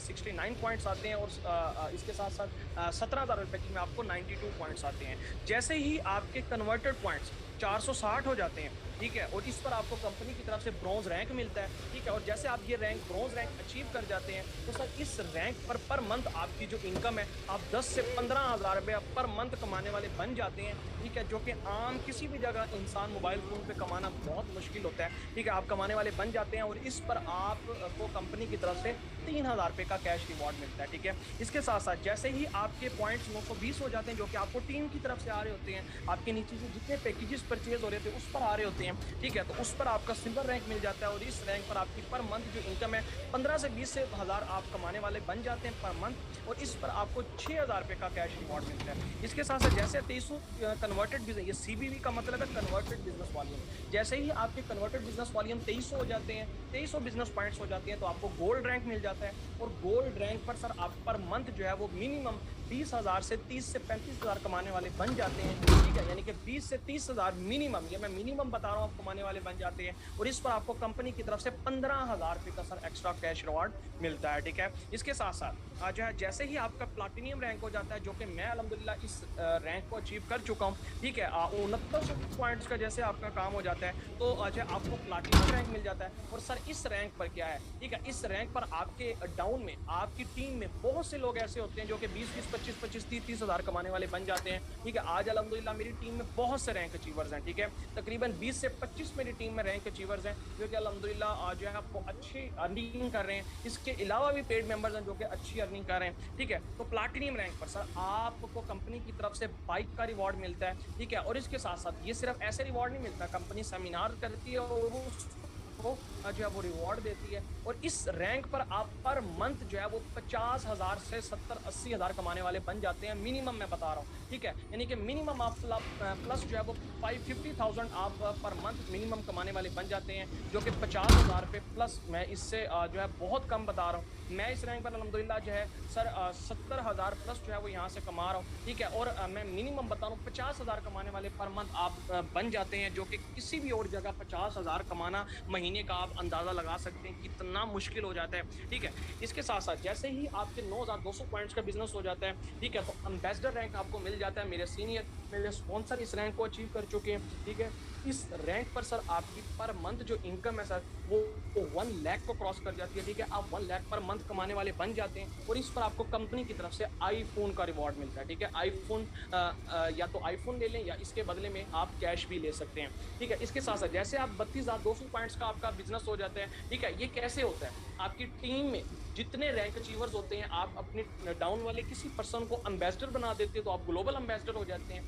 69 पॉइंट्स आते हैं, और इसके साथ साथ 17000 वाले पैकेज में आपको 92 पॉइंट्स आते हैं। जैसे ही आपके कन्वर्टेड पॉइंट्स 460 हो जाते हैं, ठीक है, और इस पर आपको कंपनी की तरफ से ब्रॉन्ज रैंक मिलता है, ठीक है, और जैसे आप ये रैंक ब्रॉन्ज रैंक अचीव कर जाते हैं तो सर इस रैंक पर मंथ आपकी जो इनकम है आप 10 से 15 हज़ार रुपये पर मंथ कमाने वाले बन जाते हैं, ठीक है, जो कि आम किसी भी जगह इंसान मोबाइल फ़ोन पे कमाना बहुत मुश्किल होता है, ठीक है, आप कमाने वाले बन जाते हैं, और इस पर आपको कंपनी की तरफ से 3000 रुपये का कैश रिवॉर्ड मिलता है, ठीक है। इसके साथ साथ जैसे ही आपके पॉइंट्स 920 हो जाते हैं जो कि आपको टीम की तरफ से आ रहे होते हैं, आपके नीचे से जितने पैकेजेस परचेज हो रहे थे उस पर आ रहे होते हैं, हैं, ठीक है, तो उस पर आपका सिल्वर रैंक मिल जाता है और इस रैंक पर आपकी पर मंथ जो इनकम है 15 से 20 से हज़ार आप कमाने वाले बन जाते हैं पर मंथ, और इस पर आपको 6,000 रुपये का कैश रिवॉर्ड मिलता है। इसके साथ साथ जैसे 2300 कन्वर्टेड बिजनेस, ये सीबीवी का मतलब है कन्वर्टेड बिजनेस वॉल्यूम, जैसे ही आपके कन्वर्टेड बिजनेस वॉल्यूम 2300 हो जाते हैं, 2300 बिजनेस पॉइंट्स हो जाती हैं, तो आपको गोल्ड रैंक मिल जाता है। और गोल्ड रैंक पर सर आप पर मंथ जो है वो मिनिमम 20,000 से 30 से 35,000 कमाने वाले बन जाते हैं, ठीक है, यानी कि 20 से 30,000 मिनिमम, ये मैं मिनिमम बता रहा हूँ, आप कमाने वाले बन जाते हैं। और इस पर आपको कंपनी की तरफ से 15,000 रुपये का सर एक्स्ट्रा कैश रिवॉर्ड मिलता है, ठीक है। इसके साथ साथ जो है जैसे ही आपका प्लाटिनियम रैंक हो जाता है, जो कि मैं अल्हम्दुलिल्लाह इस रैंक को अचीव कर चुका हूँ, ठीक है, 69 पॉइंट्स का जैसे आपका काम हो जाता है तो जो है आपको प्लाटिनियम रैंक मिल जाता है। और सर इस रैंक पर क्या है, ठीक है, इस रैंक पर आपके डाउन में आपकी टीम में बहुत से लोग ऐसे होते हैं जो कि 20-20, 25-25, 30-30 हज़ार कमाने वाले बन जाते हैं, ठीक है। आज अल्हम्दुलिल्लाह मेरी टीम में बहुत से रैंक अचीवर्स हैं, ठीक है, तकरीबन 20 से 25 मेरी टीम में रैंक अचीवर्स हैं जो कि अल्हम्दुलिल्लाह जो है आपको अच्छी अर्निंग कर रहे हैं। इसके अलावा भी पेड मेंबर्स हैं जो कि अच्छी अर्निंग कर रहे हैं, ठीक है। तो प्लाटिनियम रैंक पर सर आपको कंपनी की तरफ से बाइक का रिवॉर्ड मिलता है, ठीक है। और इसके साथ साथ ये सिर्फ ऐसे रिवॉर्ड नहीं मिलता, कंपनी सेमिनार करती है और वो को जो है वो रिवॉर्ड देती है। और इस रैंक पर आप पर मंथ जो है वो 50,000 से 70-80 हज़ार कमाने वाले बन जाते हैं, मिनिमम मैं बता रहा हूँ, ठीक है, यानी कि मिनिमम आप प्लस जो है वो 50,000 आप पर मंथ मिनिमम कमाने वाले बन जाते हैं, जो कि 50,000 रुपये प्लस, मैं इससे जो है बहुत कम बता रहा हूँ। मैं इस रैंक पर अल्हम्दुलिल्लाह जो है सर 70,000 प्लस जो है वो यहाँ से कमा रहा हूँ, ठीक है। और मैं मिनिमम बता रहा हूँ 50,000 कमाने वाले पर मंथ आप बन जाते हैं, जो कि किसी भी और जगह 50,000 कमाना महीने का आप अंदाज़ा लगा सकते हैं कितना मुश्किल हो जाता है, ठीक है। इसके साथ साथ जैसे ही आपके 9,200 पॉइंट्स का बिजनेस हो जाता है, ठीक है, तो एम्बेसडर रैंक आपको मिल जाता है। मेरे सीनियर, मेरे स्पॉन्सर इस रैंक को अचीव कर चुके हैं, ठीक है। इस रैंक पर सर आपकी पर मंथ जो इनकम है सर वो 1 लाख को क्रॉस कर जाती है, ठीक है, आप 1 लाख पर मंथ कमाने वाले बन जाते हैं। और इस पर आपको कंपनी की तरफ से आईफोन का रिवॉर्ड मिलता है, ठीक है। आईफोन या तो आईफोन ले लें या इसके बदले में आप कैश भी ले सकते हैं, ठीक है। इसके साथ साथ जैसे आप 32,200 पॉइंट्स का आपका बिजनेस हो जाता है, ठीक है, ये कैसे होता है, आपकी टीम में जितने रैंक अचीवर्स होते हैं, आप अपने डाउन वाले किसी पर्सन को एम्बेसडर बना देते हैं तो आप ग्लोबल एम्बेसडर हो जाते हैं,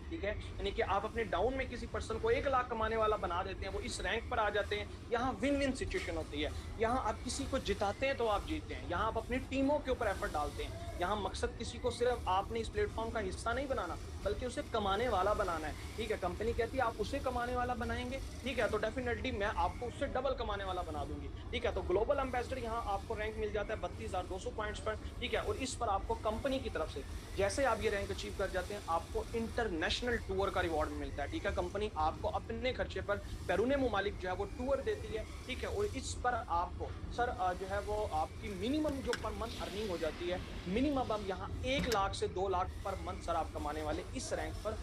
ठीक है, यानी कि आप अपने डाउन में किसी पर्सन को 1 लाख कमाने वाला बना देते हैं, वो इस रैंक पर आ जाते हैं। यहाँ विन विन सिचुएशन होती है, यहाँ आप किसी को जिताते हैं तो आप जीतते हैं, यहाँ आप अपनी टीमों के ऊपर एफर्ट डालते हैं। यहाँ मकसद किसी को सिर्फ आपने इस प्लेटफॉर्म का हिस्सा नहीं बनाना, बल्कि उसे कमाने वाला बनाना है, ठीक है। कंपनी कहती है आप उसे कमाने वाला बनाएंगे, ठीक है, तो डेफिनेटली मैं आपको उससे डबल कमाने वाला बना दूंगी, ठीक है। तो ग्लोबल एम्बेसडर यहाँ आपको रैंक मिल जाता है 32,200 पॉइंट्स पर, ठीक है। और इस पर आपको कंपनी की तरफ से जैसे आप ये रैंक अचीव कर जाते हैं, आपको इंटरनेशनल टूर का रिवॉर्ड मिलता है, ठीक है। कंपनी आपको अपने खर्चे पर बैरून मुमालिक जो है वो टूर देती है, ठीक है। और इस पर आपको सर जो है वो आपकी मिनिमम जो पर मंथ अर्निंग हो जाती है, मिनिमम हम यहाँ 1 लाख से 2 लाख पर मंथ सर आप कमाने वाले इस रैंक पर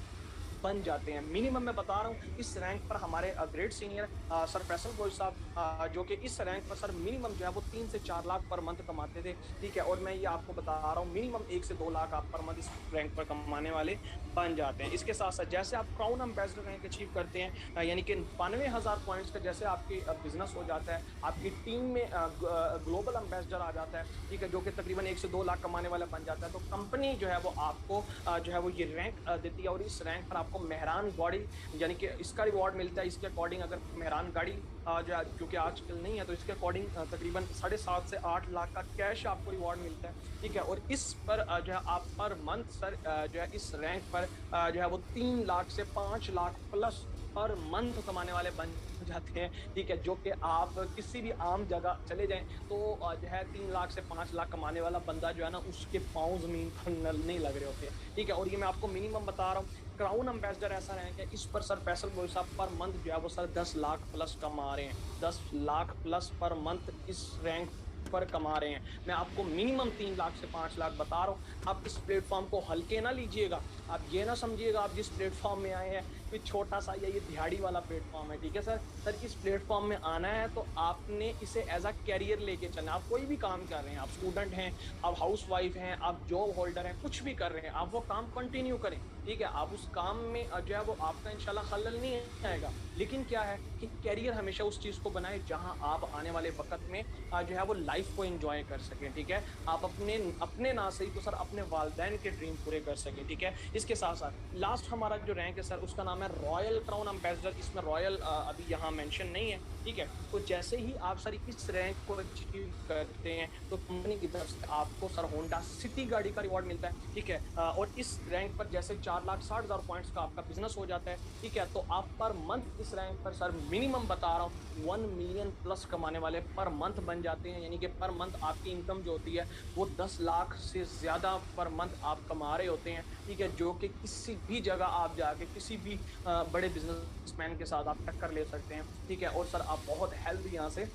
बन जाते हैं। मिनिमम मैं बता रहा हूँ, इस रैंक पर हमारे great senior sir Faisal Goyal साहब जो कि इस रैंक पर सर मिनिमम जो है वो 3 से 4 लाख पर मंथ कमाते थे, ठीक है। और मैं ये आपको बता रहा हूँ मिनिमम 1 से 2 लाख आप पर मंथ इस रैंक पर कमाने वाले बन जाते हैं। इसके साथ साथ जैसे आप क्राउन एम्बेसडर रैंक अचीव करते हैं, यानी कि 92,000 पॉइंट्स का जैसे आपकी बिजनेस हो जाता है, आपकी टीम में ग्लोबल एम्बेसडर आ जाता है, ठीक है, जो कि तकरीबन 1 से 2 लाख कमाने वाला बन जाता है, तो कंपनी जो है वो आपको जो है वो ये रैंक देती है। और इस रैंक पर आपको मेहरान गाड़ी यानी कि इसका रिवॉर्ड मिलता है। इसके अकॉर्डिंग अगर मेहरान गाड़ी जो कि आजकल नहीं है, तो इसके अकॉर्डिंग तकरीबन 7.5 से 8 लाख का कैश आपको रिवॉर्ड मिलता है, ठीक है। और इस पर जो है आप पर मंथ सर जो है इस रैंक पर जो है वो 3 लाख से 5 लाख प्लस पर मंथ कमाने वाले बन जाते हैं, ठीक है। जो कि आप किसी भी आम जगह चले जाएं तो जो है 3 लाख से 5 लाख कमाने वाला बंदा जो है ना, उसके पाँव ज़मीन पर नहीं लग रहे होते, ठीक है। और ये मैं आपको मिनिमम बता रहा हूँ। क्राउन एम्बेसडर ऐसा रैंक है, इस पर सर फैसल गोयल साहब पर मंथ जो है वो सर 10 लाख प्लस कमा रहे हैं, 10 लाख प्लस पर मंथ इस रैंक पर कमा रहे हैं। मैं आपको मिनिमम 3 लाख से 5 लाख बता रहा हूँ। आप इस प्लेटफॉर्म को हल्के ना लीजिएगा, आप ये ना समझिएगा आप जिस प्लेटफॉर्म में आए हैं कि छोटा सा या ये दिहाड़ी वाला प्लेटफॉर्म है, ठीक है सर। सर इस प्लेटफॉर्म में आना है तो आपने इसे एज अ कैरियर लेके चलना। आप कोई भी काम कर रहे हैं, आप स्टूडेंट हैं, आप हाउस वाइफ हैं, आप जॉब होल्डर हैं, कुछ भी कर रहे हैं, आप वो काम कंटिन्यू करें, ठीक है। आप उस काम में जो है वो आपका इंशाल्लाह खलल नहीं आएगा, लेकिन क्या है कि कैरियर हमेशा उस चीज़ को बनाए जहाँ आप आने वाले वक्त में जो है वो लाइफ को एंजॉय कर सकें, ठीक है, आप अपने अपने ना सही तो सर अपने वालदैन के ड्रीम पूरे कर सकें, ठीक है। इसके साथ साथ लास्ट हमारा जो रैंक है सर उसका नाम है रॉयल क्राउन एम्बेसडर। इसमें रॉयल अभी यहाँ मेंशन नहीं है, ठीक है। तो जैसे ही आप सर इस रैंक को अचीव करते हैं तो कंपनी की तरफ से आपको सर होंडा सिटी गाड़ी का रिवॉर्ड मिलता है, ठीक है। और इस रैंक पर जैसे 4,60,000 पॉइंट्स का आपका बिजनेस हो जाता है, ठीक है, तो आप पर मंथ इस रैंक पर सर मिनिमम बता रहा हूँ 1 मिलियन प्लस कमाने वाले पर मंथ बन जाते हैं। यानी कि पर मंथ आपकी इनकम जो होती है वो 10 लाख से ज़्यादा पर मंथ आप कमा रहे होते हैं, ठीक है, जो कि किसी भी जगह आप जाके किसी भी बड़े बिजनेसमैन के साथ आप टक्कर ले सकते हैं, ठीक है। और सर आप बहुत हेल्दी यहाँ से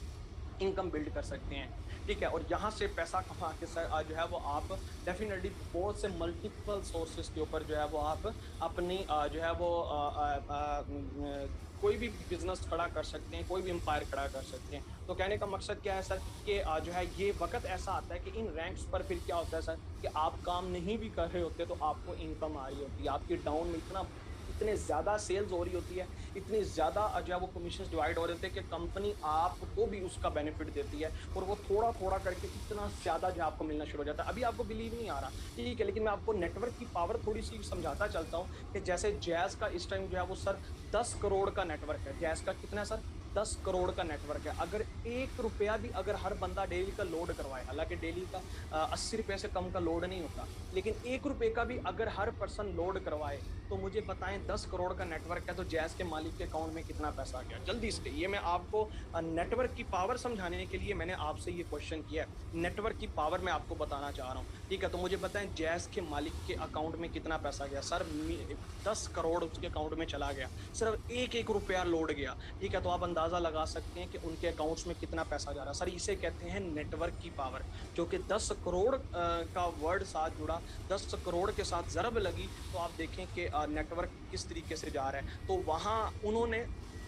इनकम बिल्ड कर सकते हैं, ठीक है। और यहाँ से पैसा कमा के सर जो है वो आप डेफिनेटली बहुत से मल्टीपल सोर्सेज के ऊपर जो है वो आप अपनी जो है वो कोई भी बिजनेस खड़ा कर सकते हैं, कोई भी एम्पायर खड़ा कर सकते हैं। तो कहने का मकसद क्या है सर कि जो है ये वक्त ऐसा आता है कि इन रैंक्स पर फिर क्या होता है सर कि आप काम नहीं भी कर रहे होते तो आपको इनकम आ रही होती है, आपकी डाउन में इतने ज़्यादा सेल्स हो रही होती है, इतनी ज़्यादा जो है वो कमीशन डिवाइड हो रहे थे कि कंपनी आपको भी उसका बेनिफिट देती है और वो थोड़ा थोड़ा करके इतना ज़्यादा जो आपको मिलना शुरू हो जाता है। अभी आपको बिलीव नहीं आ रहा, ठीक है, लेकिन मैं आपको नेटवर्क की पावर थोड़ी सी समझाता चलता हूँ कि जैसे जैज़ का इस टाइम जो है वो सर 10 करोड़ का नेटवर्क है। जैज़ का कितना है सर? 10 करोड़ का नेटवर्क है। अगर 1 रुपया भी अगर हर बंदा डेली का लोड करवाए, हालांकि डेली का 80 रुपये से कम का लोड नहीं होता, लेकिन 1 रुपये का भी अगर हर पर्सन लोड करवाए तो मुझे बताएं 10 करोड़ का नेटवर्क है तो जैज़ के मालिक के अकाउंट में कितना पैसा आ गया जल्दी से। ये मैं आपको नेटवर्क की पावर समझाने के लिए मैंने आपसे ये क्वेश्चन किया है। नेटवर्क की पावर मैं आपको बताना चाह रहा हूँ, ठीक है। तो मुझे बताएं जैज़ के मालिक के अकाउंट में कितना पैसा गया सर? 10 करोड़ उसके अकाउंट में चला गया, सिर्फ एक रुपया लोड गया, ठीक है। तो आप अंदाजा लगा सकते हैं कि उनके अकाउंट्स में कितना पैसा जा रहा है। सर इसे कहते हैं नेटवर्क की पावर, जो कि 10 करोड़ का वर्ड साथ जुड़ा, 10 करोड़ के साथ ज़रब लगी तो आप देखें कि नेटवर्क किस तरीके से जा रहा है। तो वहाँ उन्होंने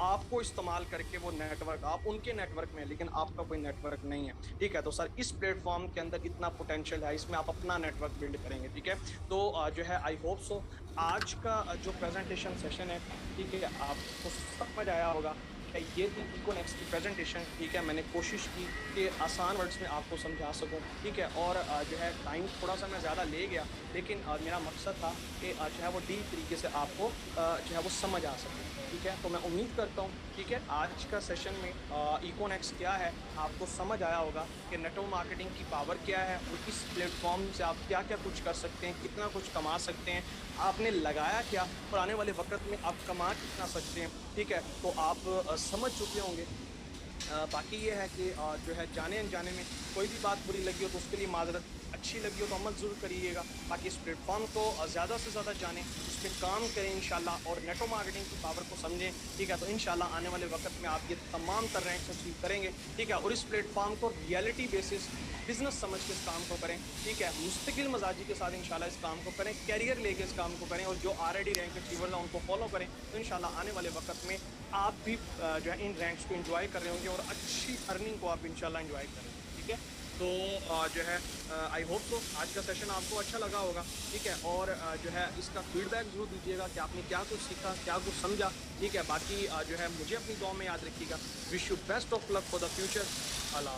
आपको इस्तेमाल करके वो नेटवर्क, आप उनके नेटवर्क में, लेकिन आपका कोई नेटवर्क नहीं है, ठीक है। तो सर इस प्लेटफॉर्म के अंदर इतना पोटेंशियल है, इसमें आप अपना नेटवर्क बिल्ड करेंगे, ठीक है। तो जो है आई होप सो आज का जो प्रेजेंटेशन सेशन है, ठीक है, आपको समझ आया होगा। ये थी इकोनेक्स की प्रेजेंटेशन, ठीक है। मैंने कोशिश की कि आसान वर्ड्स में आपको समझा सकूं, ठीक है। और जो है टाइम थोड़ा सा मैं ज़्यादा ले गया, लेकिन मेरा मकसद था कि जो है वो डीप तरीके से आपको जो है वो समझ आ सके, ठीक है। तो मैं उम्मीद करता हूँ, ठीक है, आज का सेशन में इकोनेक्स क्या है आपको समझ आया होगा कि नेटवर्क मार्केटिंग की पावर क्या है और इस प्लेटफॉर्म से आप क्या क्या कुछ कर सकते हैं, कितना कुछ कमा सकते हैं, आपने लगाया क्या और आने वाले वक्त में आप कमा कितना सकते हैं, ठीक है। तो आप समझ चुके होंगे। बाकी ये है कि जो है जाने अनजाने में कोई भी बात बुरी लगी हो तो उसके लिए माजरत, अच्छी लगी हो तो अमल ज़रूर करिएगा। बाकी इस प्लेटफॉर्म को ज़्यादा से ज़्यादा जानें, इस पर काम करें इंशाल्लाह और नेटवर्क मार्केटिंग की पावर को समझें, ठीक है। तो इंशाल्लाह आने वाले वक्त में आप ये तमाम तर रैंक्स अचीव करेंगे, ठीक है। और इस प्लेटफॉर्म को रियलिटी बेसिस बिजनेस समझ के इस काम को करें, ठीक है। मुस्तकिल मजाजी के साथ इंशाल्लाह इस काम को करें, कैरियर लेके इस काम को करें और जो ऑलरेडी रैंक अचीवर्स हैं उनको फॉलो करें। तो इंशाल्लाह आने वाले वक्त में आप भी जो है इन रैंक्स को एंजॉय कर रहे होंगे और अच्छी अर्निंग को आप इंशाल्लाह एंजॉय करेंगे, ठीक है। तो जो है आई होप तो आज का सेशन आपको अच्छा लगा होगा, ठीक है। और जो है इसका फीडबैक जरूर दीजिएगा कि आपने क्या कुछ सीखा, क्या कुछ समझा, ठीक है। बाकी जो है मुझे अपनी दुआ में याद रखिएगा। Wish you best of luck for the future. Allah.